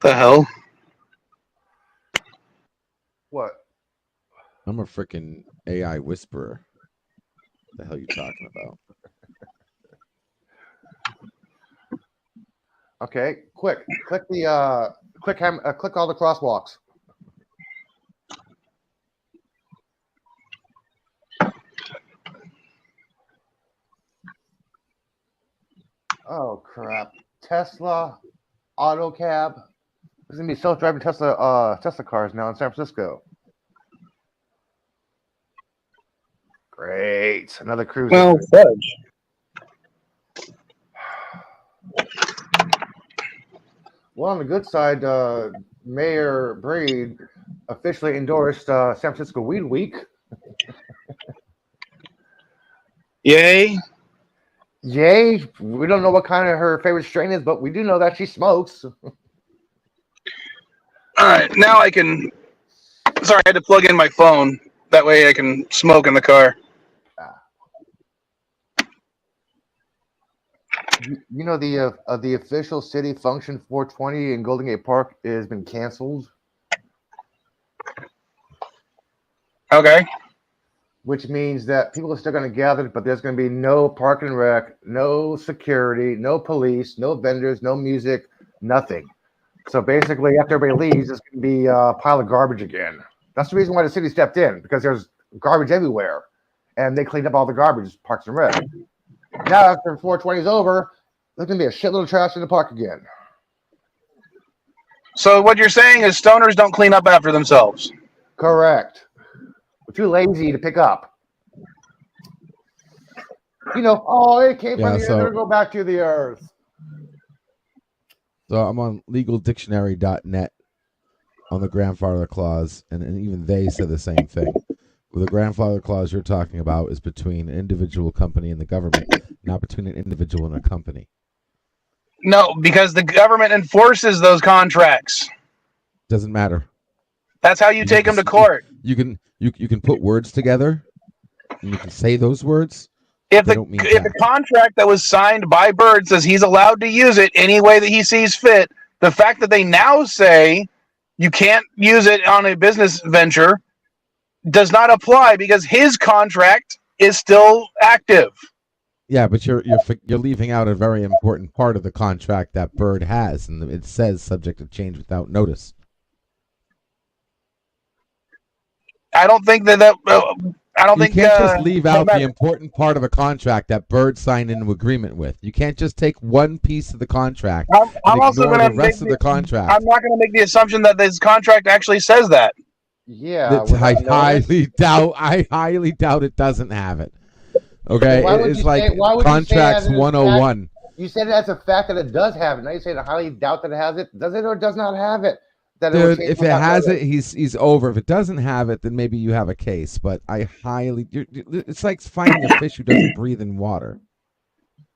The hell? What? I'm a freaking AI whisperer. What the hell are you talking about? Okay, click all the crosswalks. Oh crap! Tesla, AutoCab. There's gonna be self-driving Tesla cars now in San Francisco. Great, another cruise. Well, fudge. Well, on the good side, Mayor Breed officially endorsed San Francisco Weed Week. Yay! Yay! We don't know what kind of her favorite strain is, but we do know that she smokes. All right, now I can. Sorry, I had to plug in my phone. That way I can smoke in the car. You know the official city function 420 in Golden Gate Park has been canceled. Okay. which means that people are still going to gather, but there's going to be no park and rec, no security, no police, no vendors, no music, nothing. So basically, after everybody leaves, it's going to be a pile of garbage again. That's the reason why the city stepped in, because there's garbage everywhere, and they cleaned up all the garbage, Parks and Rec. Now, after 420 is over, there's going to be a shitload of trash in the park again. So what you're saying is stoners don't clean up after themselves. Correct. We're too lazy to pick up. You know, oh, it came from the earth, it'll go back to the earth. So I'm on legaldictionary.net on the grandfather clause, and even they said the same thing. Well, the grandfather clause you're talking about is between an individual company and the government, not between an individual and a company. No, because the government enforces those contracts. Doesn't matter. That's how you take them to court. You can put words together, and you can say those words. If the contract that was signed by Bird says he's allowed to use it any way that he sees fit, the fact that they now say you can't use it on a business venture does not apply because his contract is still active. Yeah, but you're leaving out a very important part of the contract that Bird has, and it says subject to change without notice. I don't think that You can't just leave out the important part of a contract that Bird signed into agreement with. You can't just take one piece of the contract I'm also ignore going the rest of the contract. I'm not going to make the assumption that this contract actually says that. Yeah, I highly doubt it doesn't have it. Okay, it's like contracts 101. You said that's a fact that it does have it. Now you say I highly doubt that it has it. Does it or does not have it? Dude, if it has it, he's over. If it doesn't have it, then maybe you have a case. But it's like finding a fish who doesn't breathe in water.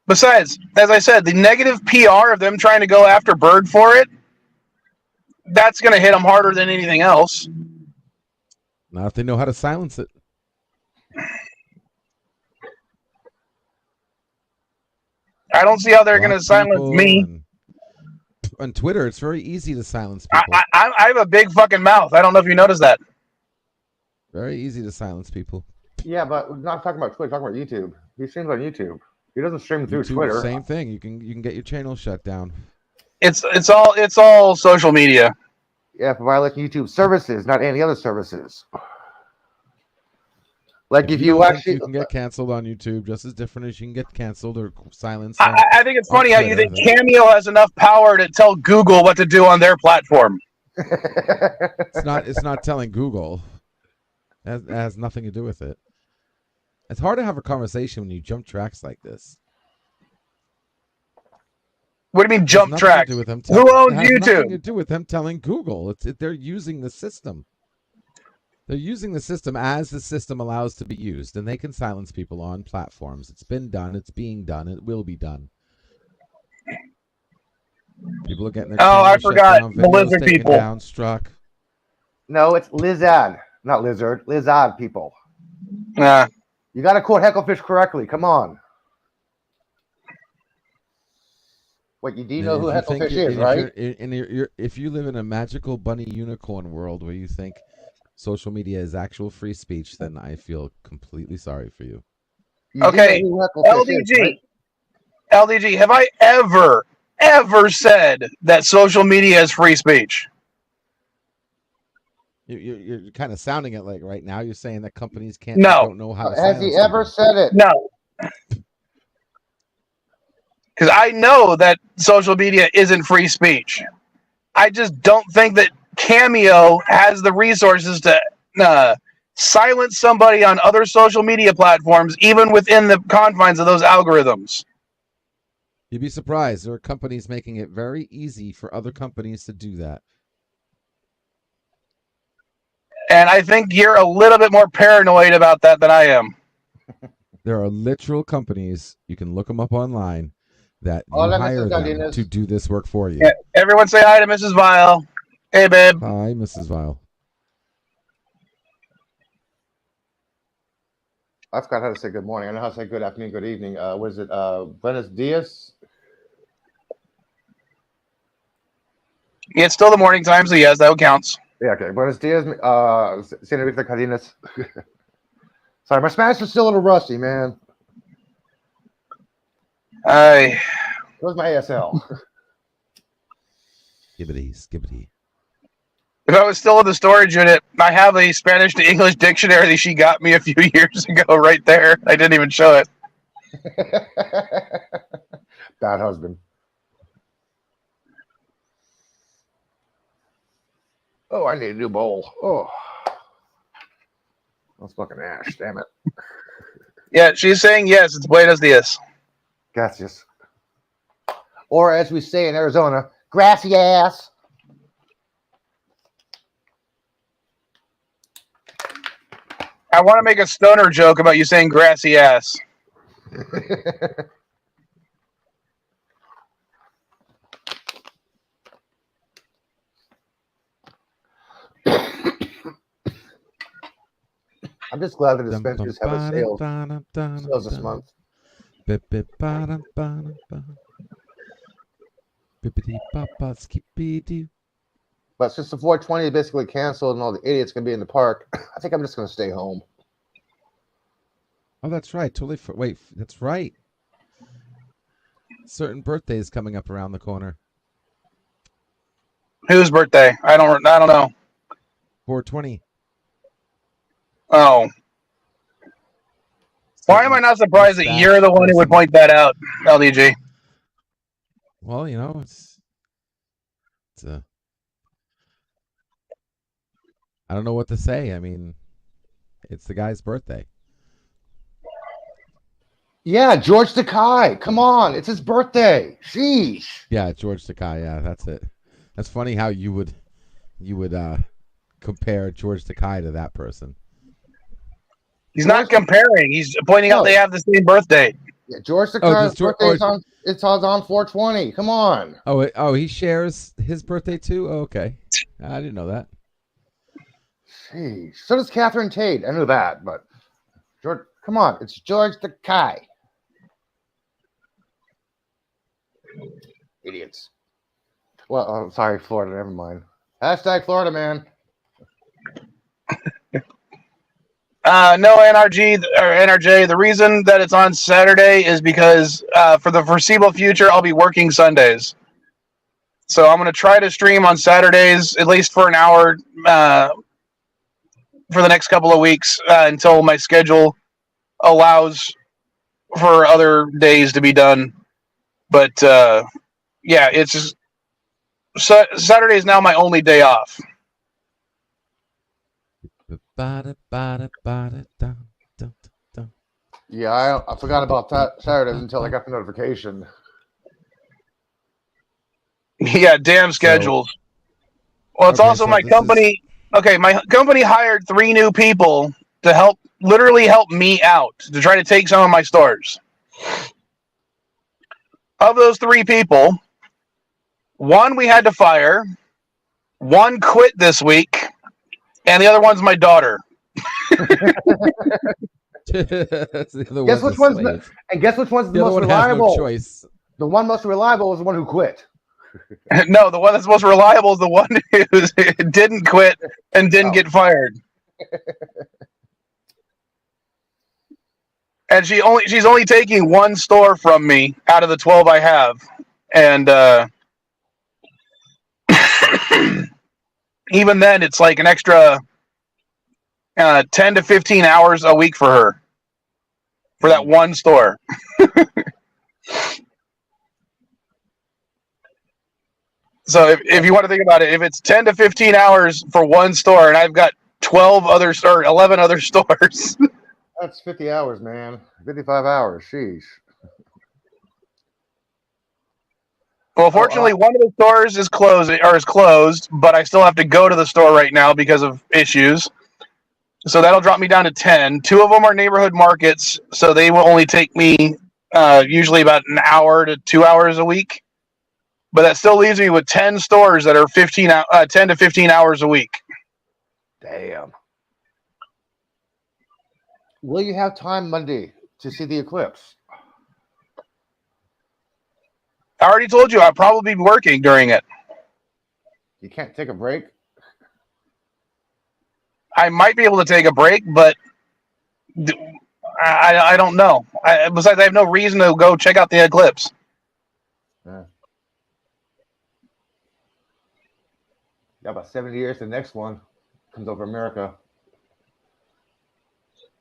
Besides, as I said, the negative PR of them trying to go after Bird for it, that's going to hit them harder than anything else. Not if they know how to silence it. I don't see how they're going to silence me. On Twitter, it's very easy to silence people. I have a big fucking mouth. I don't know if you noticed that. Very easy to silence people. Yeah, but we're not talking about Twitter. We're talking about YouTube. He streams on YouTube. He doesn't stream through YouTube, Twitter. Same thing. You can get your channel shut down. It's all social media. Yeah, for violating YouTube services, not any other services. Like if you actually, you can get canceled on YouTube just as different as you can get canceled or silenced. I think it's funny how you think Cameo has enough power to tell Google what to do on their platform. It's not telling Google. It has nothing to do with it. It's hard to have a conversation when you jump tracks like this. What do you mean jump tracks? Who owns YouTube? Nothing to do with them telling Google. They're using the system. They're using the system as the system allows to be used, and they can silence people on platforms. It's been done. It's being done. It will be done. People are getting their I forgot down, the lizard people down, struck. No, it's lizard, not lizard. Lizard people. Nah. You got to quote Hecklefish correctly. Come on. Wait, you do know who Hecklefish is, right? If you live in a magical bunny unicorn world where you think social media is actual free speech, then I feel completely sorry for you. Okay, LDG, have I ever said that social media is free speech? You're kind of sounding it like right now. You're saying that companies don't know how to. Has he ever said it? No. Because I know that social media isn't free speech. I just don't think that Cameo has the resources to silence somebody on other social media platforms, even within the confines of those algorithms. You'd be surprised. There are companies making it very easy for other companies to do that. And I think you're a little bit more paranoid about that than I am. There are literal companies, you can look them up online, that you hire them to do this work for you. Yeah, everyone say hi to Mrs. Vile. Hey, babe. Hi, Mrs. Vile. I forgot how to say good morning. I know how to say good afternoon, good evening. What is it? Buenos dias? Yeah, it's still the morning time, so yes, that counts. Yeah, okay. Buenos dias, señorita Cardenas. Sorry, my Spanish is still a little rusty, man. I Where's my ASL? Skibbity. If I was still in the storage unit, I have a Spanish to English dictionary that she got me a few years ago right there. I didn't even show it. Bad husband. Oh, I need a new bowl. Oh. That's fucking ash, damn it. Yeah, she's saying yes, it's Buenos Dias. Gracias. Or as we say in Arizona, gracias. I want to make a stoner joke about you saying grassy ass. I'm just glad the dispensaries have a sales this month. But since the 420 is basically canceled and all the idiots can be in the park, I think I'm just going to stay home. Oh, that's right. Totally. Wait, that's right. Certain birthdays coming up around the corner. Whose birthday? I don't know. 420. Oh. Why am I not surprised that you're the one who would point that out, LDG? Well, you know, it's I don't know what to say. I mean, it's the guy's birthday. Yeah, George Takei. Come on, it's his birthday. Sheesh. Yeah, George Takei. Yeah, that's it. That's funny how you would compare George Takei to that person. He's not comparing. He's pointing out they have the same birthday. Yeah, George Takei's birthday is on 420. Come on. Oh, he shares his birthday too? Oh, okay. I didn't know that. Jeez. So does Catherine Tate. I knew that, but George, come on, it's George Takei. Idiots. Well, I'm sorry, Florida. Never mind. Hashtag Florida man. No NRG or NRJ. The reason that it's on Saturday is because for the foreseeable future, I'll be working Sundays. So I'm going to try to stream on Saturdays, at least for an hour, for the next couple of weeks until my schedule allows for other days to be done. But yeah, it's just Saturday is now my only day off. Yeah, I forgot about that Saturdays until I got the notification. Yeah, damn schedules. Well, it's also my company. Okay, my company hired 3 new people to literally help me out to try to take some of my stores. Of those 3 people, 1 we had to fire, 1 quit this week, and the other one's my daughter. Guess which one's the most reliable? No choice. The one most reliable is the one who quit. No, the one that's most reliable is the one who didn't quit and didn't get fired. And she's only taking 1 store from me out of the 12 I have, and even then, it's like an extra 10 to 15 hours a week for her for that 1 store. So if you want to think about it, if it's 10 to 15 hours for 1 store, and I've got 11 other stores. That's 50 hours, man. 55 hours. Sheesh. Well, fortunately, one of the stores is closed, but I still have to go to the store right now because of issues. So that'll drop me down to 10. 2 of them are neighborhood markets, so they will only take me usually about an hour to 2 hours a week. But that still leaves me with 10 stores that are 10 to 15 hours a week. Damn. Will you have time Monday to see the eclipse? I already told you I'll probably be working during it. You can't take a break? I might be able to take a break, but I don't know. Besides, I have no reason to go check out the eclipse. Yeah. Got about 70 years. The next one comes over America.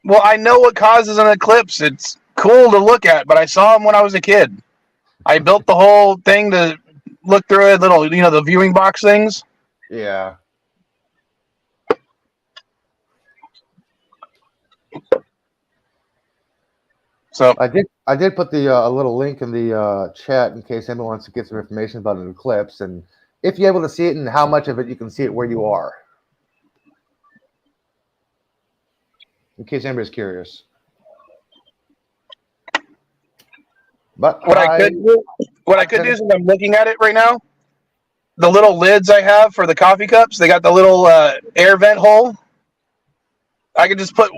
Well, I know what causes an eclipse. It's cool to look at, but I saw them when I was a kid. I built the whole thing to look through it, little, the viewing box things. Yeah. So I did put the a little link in the chat in case anyone wants to get some information about an eclipse and if you're able to see it and how much of it you can see it where you are. In case anybody's curious. But what I could do is I'm looking at it right now. The little lids I have for the coffee cups, they got the little air vent hole. I could just put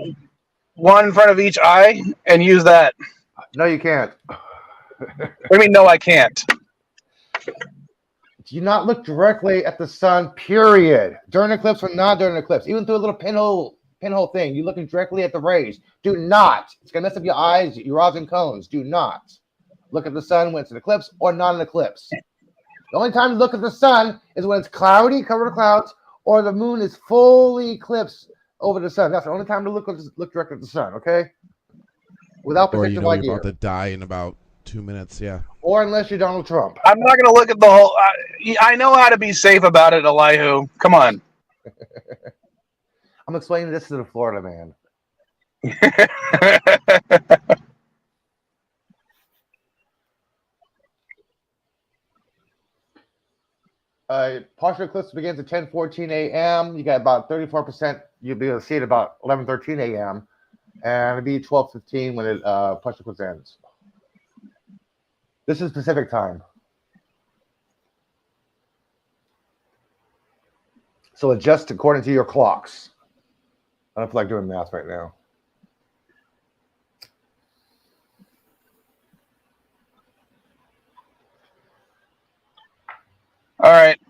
one in front of each eye and use that. No, you can't. What do you mean, no, I can't? Do you not look directly at the sun, period. During eclipse or not during eclipse. Even through a little pinhole thing, you're looking directly at the rays. Do not. It's going to mess up your eyes, your rods and cones. Do not look at the sun when it's an eclipse or not an eclipse. The only time to look at the sun is when it's cloudy, covered with clouds, or the moon is fully eclipsed over the sun. That's the only time to look directly at the sun, okay? Without Or protective you're gear. about to die in about 2 minutes, yeah. Or unless you're Donald Trump. I'm not going to look at the whole... I know how to be safe about it, Elihu. Come on. I'm explaining this to the Florida man. Partial eclipse begins at 10:14 a.m. You got about 34%. You'll be able to see it about 11:13 a.m. And it'll be 12:15 when it partial eclipse ends. This is Pacific time. So adjust according to your clocks. I don't feel like doing math right now. All right.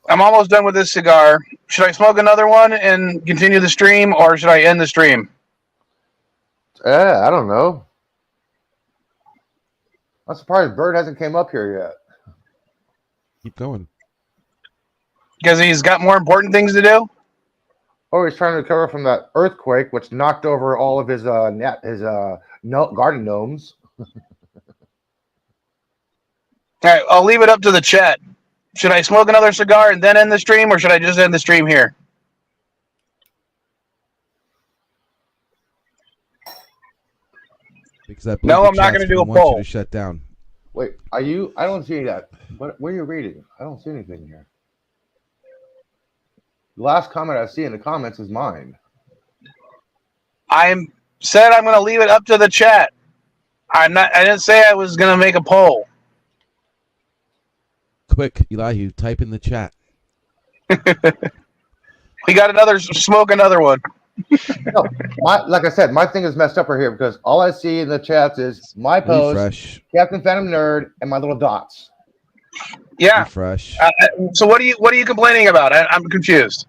I'm almost done with this cigar. Should I smoke another one and continue the stream, or should I end the stream? I don't know. I'm surprised Bird hasn't came up here yet. Keep going. Because he's got more important things to do? Oh, he's trying to recover from that earthquake, which knocked over all of his garden gnomes. All right, I'll leave it up to the chat. Should I smoke another cigar and then end the stream, or should I just end the stream here? Because I No, I'm not going to do a want poll. you to shut down. Wait, are you? I don't see that. What are you reading? I don't see anything here. The last comment I see in the comments is mine. I said I'm going to leave it up to the chat. I didn't say I was going to make a poll. Quick, Elihu, type in the chat. We got smoke another one. No, like I said, my thing is messed up right here because all I see in the chats is my post, Refresh. Captain Phantom Nerd, and my little dots. Yeah. Refresh. So what are you complaining about? I'm confused.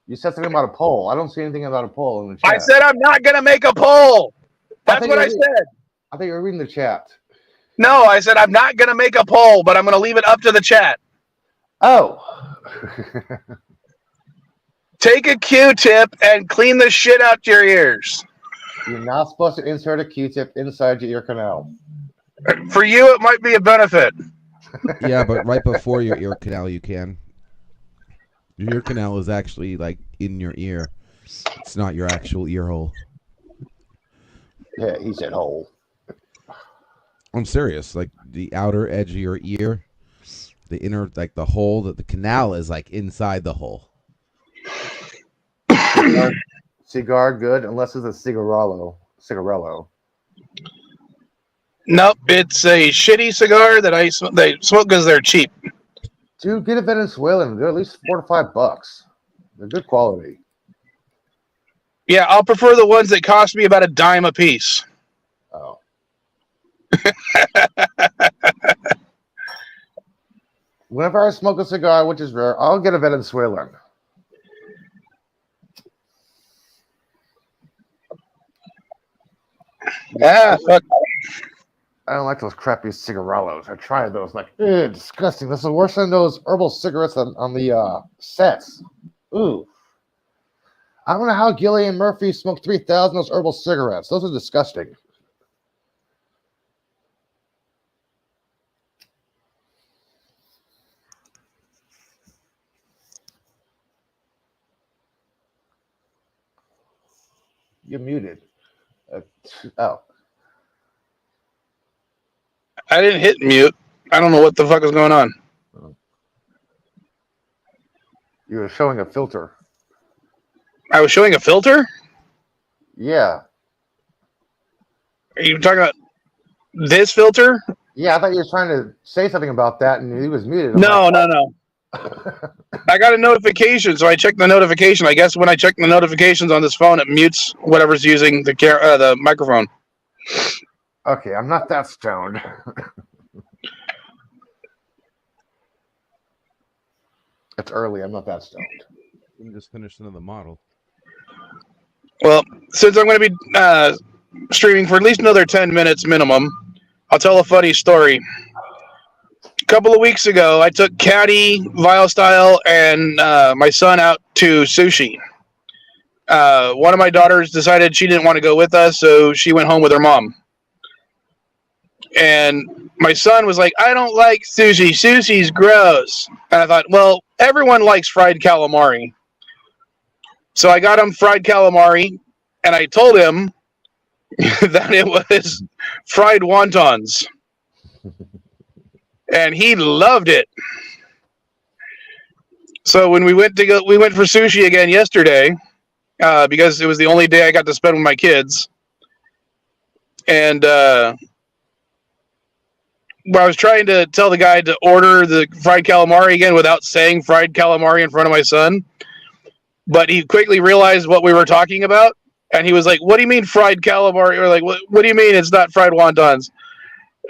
You said something about a poll. I don't see anything about a poll in the chat. I said I'm not going to make a poll. That's what I said. I think you're reading the chat. No, I said I'm not going to make a poll, but I'm going to leave it up to the chat. Oh. Take a Q-tip and clean the shit out your ears. You're not supposed to insert a Q-tip inside your ear canal. For you, it might be a benefit. Yeah, but right before your ear canal, you can. Your ear canal is actually like in your ear. It's not your actual ear hole. Yeah, he said hole. I'm serious. Like the outer edge of your ear, the inner, like the hole, that the canal is like inside the hole. Cigar good, unless it's a cigarello. Nope, it's a shitty cigar that they smoke because they're cheap. Dude, get a Venezuelan. They're at least $4 to $5. They're good quality. Yeah, I'll prefer the ones that cost me about a dime a piece. Oh. Whenever I smoke a cigar, which is rare, I'll get a Venezuelan. Fuck. I don't like those crappy cigarellos. I tried those. Like, ew, disgusting. This is worse than those herbal cigarettes on the sets. Ooh. I don't know how Gillian Murphy smoked 3,000 of those herbal cigarettes. Those are disgusting. You're muted. Oh. I didn't hit mute. I don't know what the fuck is going on. You were showing a filter. I was showing a filter? Yeah. Are you talking about this filter? Yeah, I thought you were trying to say something about that, and he was muted. No. I got a notification, so I checked the notification. I guess when I check the notifications on this phone, it mutes whatever's using the microphone. Okay, I'm not that stoned. It's early. I'm not that stoned. You can just finish another model. Well, since I'm going to be streaming for at least another 10 minutes minimum, I'll tell a funny story. A couple of weeks ago, I took Katty, Vilestyle, and my son out to sushi. One of my daughters decided she didn't want to go with us, so she went home with her mom. And my son was like, I don't like sushi. Sushi's gross. And I thought, well, everyone likes fried calamari. So I got him fried calamari, and I told him that it was fried wontons. And he loved it. So when we went for sushi again yesterday, because it was the only day I got to spend with my kids. And I was trying to tell the guy to order the fried calamari again without saying fried calamari in front of my son. But he quickly realized what we were talking about. And he was like, what do you mean fried calamari? Or like, what do you mean it's not fried wontons?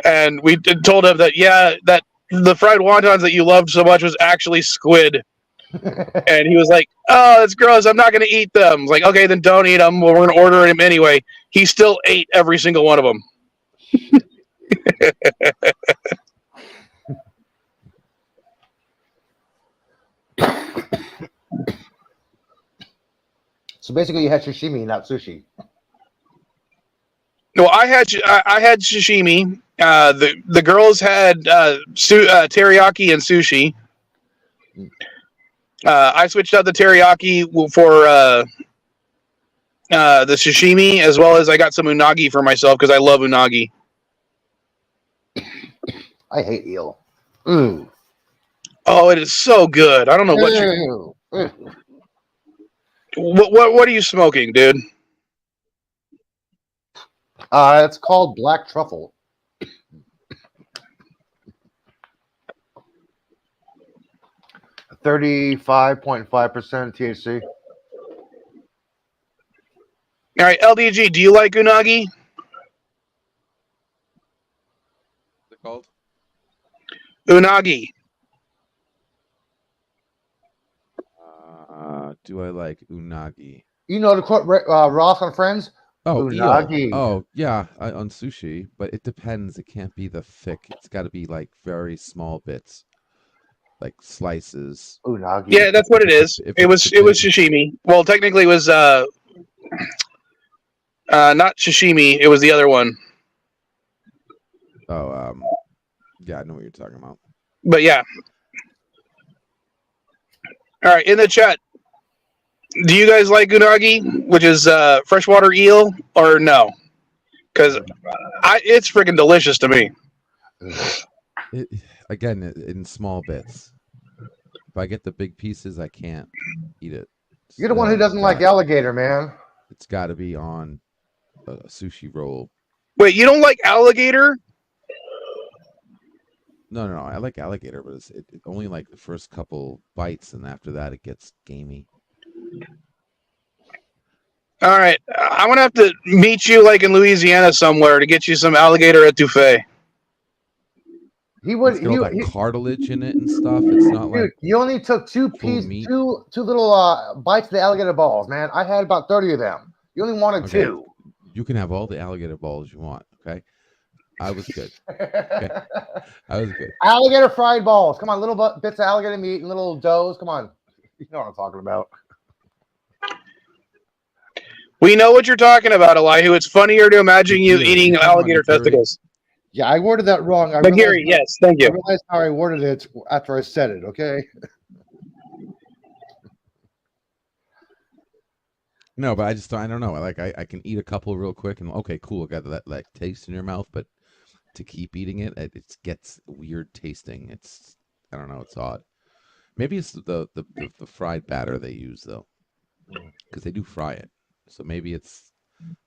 And we told him that, yeah, that the fried wontons that you loved so much was actually squid. And he was like, oh, that's gross. I'm not going to eat them. I was like, okay, then don't eat them. Well, we're going to order him anyway. He still ate every single one of them. So basically, you had sashimi, not sushi. No, I had sashimi. The girls had teriyaki and sushi. I switched out the teriyaki for the sashimi, as well as I got some unagi for myself because I love unagi. I hate eel. Ooh. Oh, it is so good. I don't know what you. What are you smoking, dude? It's called black truffle. .5% THC. All right, LDG, do you like unagi? What's it called? Unagi. Do I like unagi? You know the quote Ross on Friends? Oh, unagi. eel. Oh, yeah, on sushi, but it depends. It can't be the thick. It's got to be like very small bits, like slices. Unagi. Yeah, that's what it is. It was sashimi. Well, technically, it was not sashimi. It was the other one. Oh, yeah, I know what you're talking about. But yeah. All right, in the chat, do you guys like unagi, which is freshwater eel, or no? Because it's freaking delicious to me. Again, in small bits. If I get the big pieces, I can't eat it. You're the one who doesn't like alligator, man. It's got to be on a sushi roll. Wait, you don't like alligator? No. I like alligator, but it's only like the first couple bites, and after that, it gets gamey. All right, I'm gonna have to meet you like in Louisiana somewhere to get you some alligator etouffee. He would. It's got that cartilage in it and stuff. It's not dude, like you only took two little bites of the alligator balls, man. I had about 30 of them. You only wanted two. You can have all the alligator balls you want. Okay, I was good. Okay, I was good. Alligator fried balls. Come on, little bits of alligator meat and little doughs. Come on, you know what I'm talking about. We know what you're talking about, Elihu. It's funnier to imagine you eating alligator testicles. Yeah, I worded that wrong. Nagiri, yes, thank I you. realized how I worded it after I said it. Okay. No, but I don't know. Like I can eat a couple real quick and okay, cool. Got that like taste in your mouth, but to keep eating it, it gets weird tasting. I don't know. It's odd. Maybe it's the fried batter they use though, because they do fry it. So maybe it's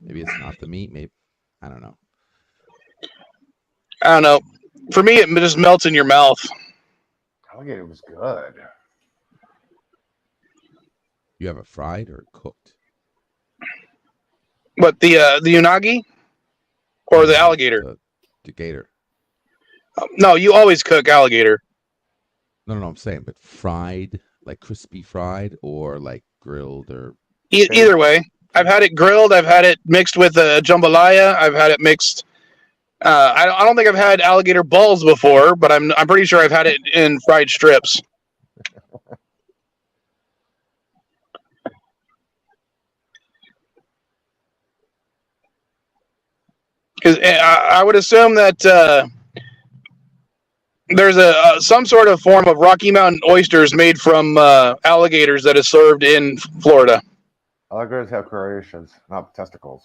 not the meat. Maybe I don't know. I don't know. For me, it just melts in your mouth. Alligator was good. You have it fried or cooked? But the unagi or the alligator? The gator. No, you always cook alligator. No, I'm saying, but fried, like crispy fried, or like grilled, or Either way, I've had it grilled. I've had it mixed with jambalaya. I've had it mixed. I don't think I've had alligator balls before, but I'm pretty sure I've had it in fried strips. Because I would assume that there's some sort of form of Rocky Mountain oysters made from alligators that is served in Florida. Alligators have creations, not testicles.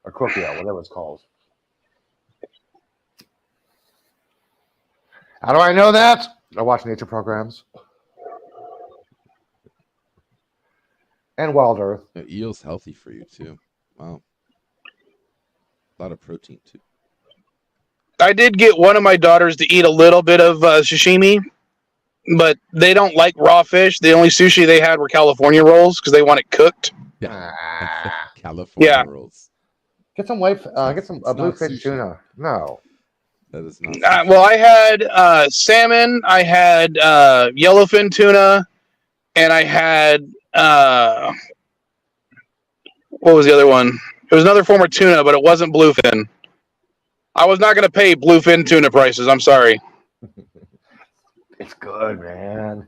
Or cookia, whatever it's called. How do I know that? I watch nature programs. And Wild Earth. Eel's healthy for you too. Wow. A lot of protein too. I did get one of my daughters to eat a little bit of sashimi, but they don't like raw fish. The only sushi they had were California rolls because they want it cooked. Yeah. California rolls. Get some bluefish tuna. No. That is not. Well, I had salmon, I had yellowfin tuna, and I had what was the other one? It was another form of tuna, but it wasn't bluefin. I was not going to pay bluefin tuna prices. I'm sorry. It's good, man.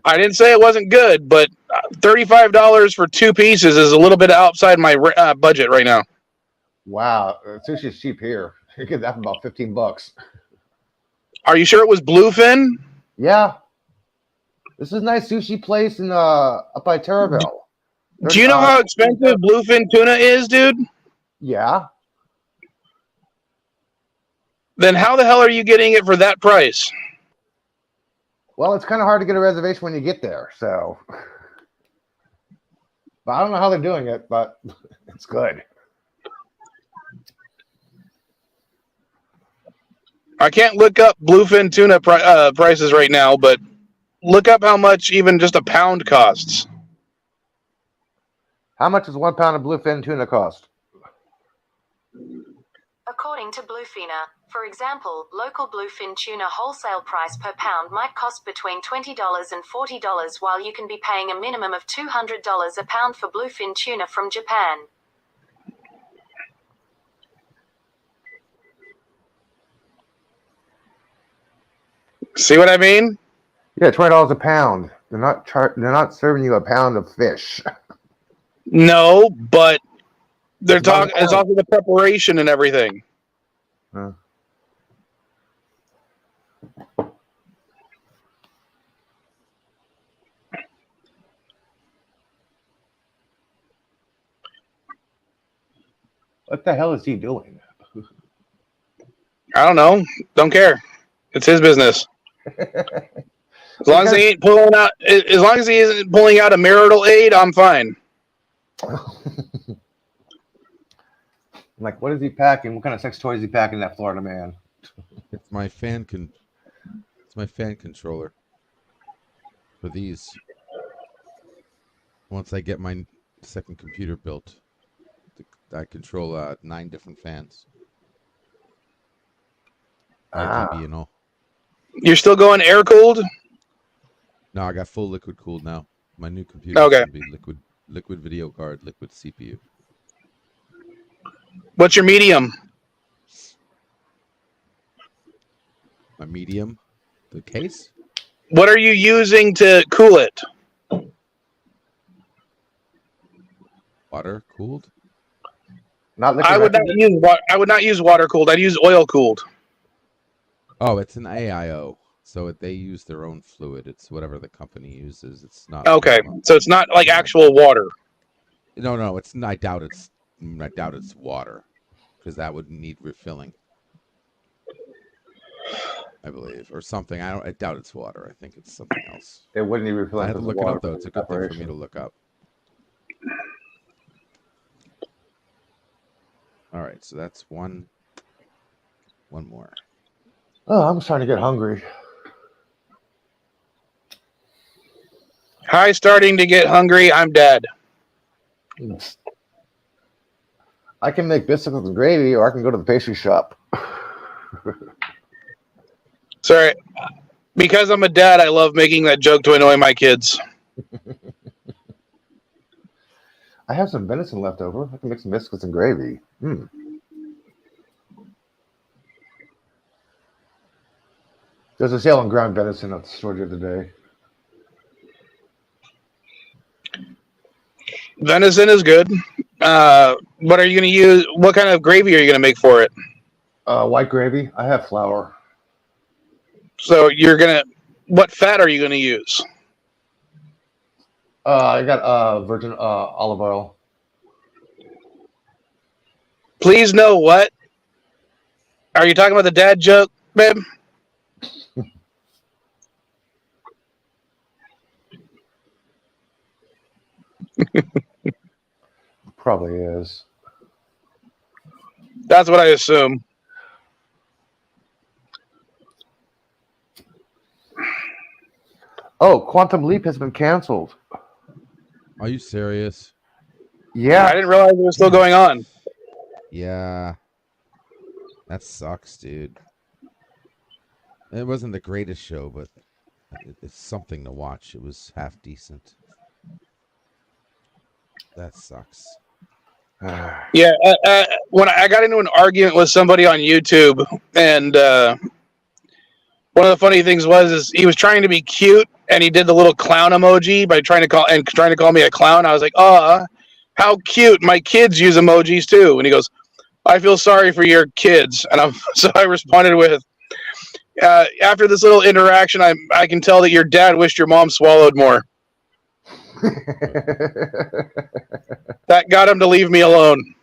I didn't say it wasn't good, but $35 for 2 pieces is a little bit outside my budget right now. Wow, sushi's cheap here. You get that for about $15. Are you sure it was bluefin? Yeah. This is a nice sushi place in up by Terraville. Do you know how expensive bluefin tuna is, dude? Yeah. Then how the hell are you getting it for that price? Well, it's kind of hard to get a reservation when you get there, so. But I don't know how they're doing it, but it's good. I can't look up bluefin tuna prices right now, but look up how much even just a pound costs. How much does 1 pound of bluefin tuna cost? According to Bluefina, for example, local bluefin tuna wholesale price per pound might cost between $20 and $40, while you can be paying a minimum of $200 a pound for bluefin tuna from Japan. See what I mean? Yeah, $20 a pound. They're not serving you a pound of fish. No, but they're talking. It's also the preparation and everything. Huh. What the hell is he doing? I don't know. Don't care. It's his business. As long as he ain't pulling out, as long as he isn't pulling out a marital aid, I'm fine. Like, what is he packing? What kind of sex toy is he packing, that Florida man? It's my fan controller for these. Once I get my second computer built, I control 9 different fans. RGB and all. You're still going air cooled? No, I got full liquid cooled now. My new computer Okay. will be liquid video card, liquid CPU. What's your medium? My medium, the case. What are you using to cool it? Water cooled. Not liquid. I would not use water cooled. I'd use oil cooled. Oh, it's an AIO. So they use their own fluid. It's whatever the company uses. It's not Okay, so it's not like actual water. No, it's. I doubt it's water, because that would need refilling. I believe, or something. I doubt it's water. I think it's something else. It wouldn't even refilling. I had to look it up though. It's a good thing for me to look up. All right, so that's one more. Oh, I'm starting to get hungry. Hi, starting to get hungry. I'm dead. I can make biscuits and gravy, or I can go to the pastry shop. Sorry. Because I'm a dad, I love making that joke to annoy my kids. I have some venison left over. I can make some biscuits and gravy. There's a sale on ground venison at the store the other day. Venison is good. What are you going to use? What kind of gravy are you going to make for it? White gravy. I have flour. So you're going to, what fat are you going to use? I got virgin olive oil. Please know what? Are you talking about the dad joke, babe? Probably is. That's what I assume. Oh, Quantum Leap has been canceled. Are you serious? Yeah. I didn't realize it was still going on. Yeah. That sucks, dude. It wasn't the greatest show, but it's something to watch. It was half decent. That sucks. Yeah, when I got into an argument with somebody on YouTube, and one of the funny things is he was trying to be cute, and he did the little clown emoji by trying to call me a clown. I was like, how cute! My kids use emojis too. And he goes, I feel sorry for your kids. And so I responded with, after this little interaction, I can tell that your dad wished your mom swallowed more. That got him to leave me alone.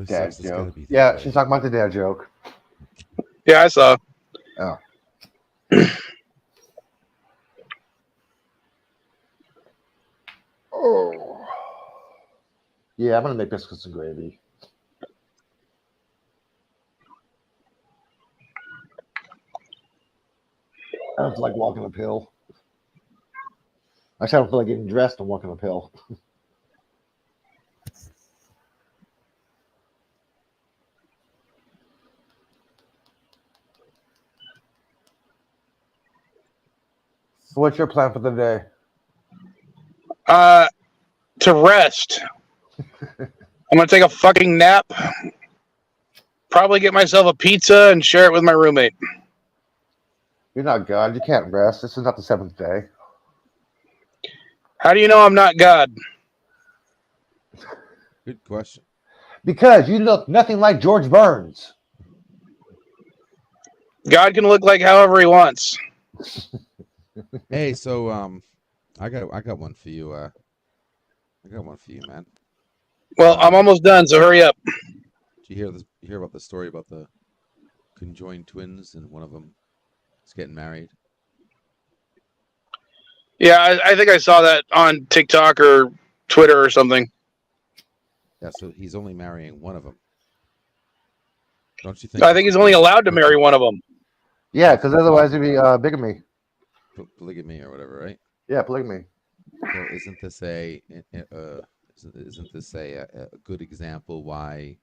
Dad joke. Yeah, she's talking about the dad joke. Yeah, I saw. Oh. Oh. Yeah, I'm gonna make biscuits and gravy. I don't feel like walking uphill. I don't feel like getting dressed and walking uphill. So what's your plan for the day? To rest. I'm gonna take a fucking nap. Probably get myself a pizza and share it with my roommate. You're not God. You can't rest. This is not the seventh day. How do you know I'm not God? Good question. Because you look nothing like George Burns. God can look like however he wants. Hey, so I got one for you. I got one for you, man. Well, I'm almost done, so hurry up. Did you hear about the story about the conjoined twins and one of them is getting married? Yeah, I think I saw that on TikTok or Twitter or something. Yeah, so he's only marrying one of them. Don't you think? I think he's only allowed to marry one of them. Yeah, because otherwise it'd be bigamy. Polygamy or whatever, right? Yeah, polygamy. So isn't this a good example why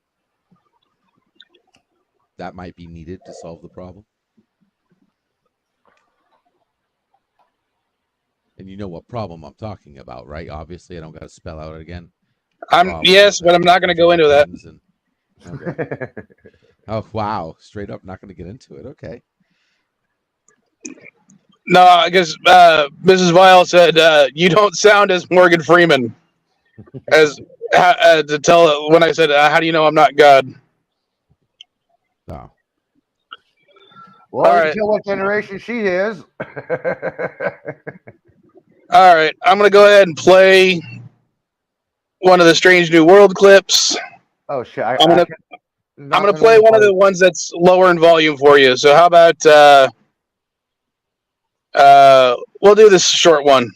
that might be needed to solve the problem. And you know what problem I'm talking about, right? Obviously, I don't got to spell out again. Yes, but I'm not going to go into that. Okay. Oh, wow. Straight up, not going to get into it. Okay. No, I guess Mrs. Vile said you don't sound as Morgan Freeman as to tell when I said how do you know I'm not God? No. Well, All you right. can tell what generation she is. All right, I'm going to go ahead and play one of the Strange New World clips. Oh shit! I'm going to play one of the ones that's lower in volume for you. So how about we'll do this short one.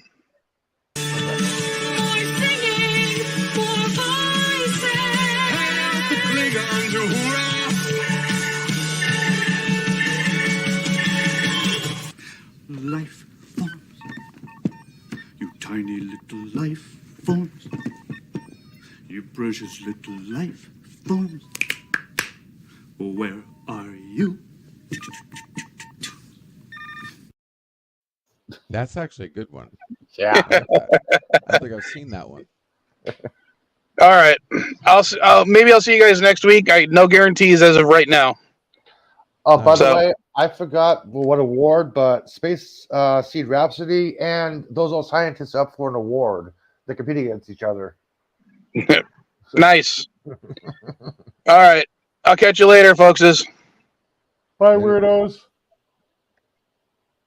Life forms, you tiny little life forms, you precious little life forms. Where are you? That's actually a good one. Yeah. I like that. I don't think I've seen that one. All right, maybe I'll see you guys next week. No guarantees as of right now. Oh, by the So- way, I forgot what award, but Space Seed Rhapsody and those old scientists up for an award. They compete against each other. Nice. All right, I'll catch you later, folks. Bye, weirdos.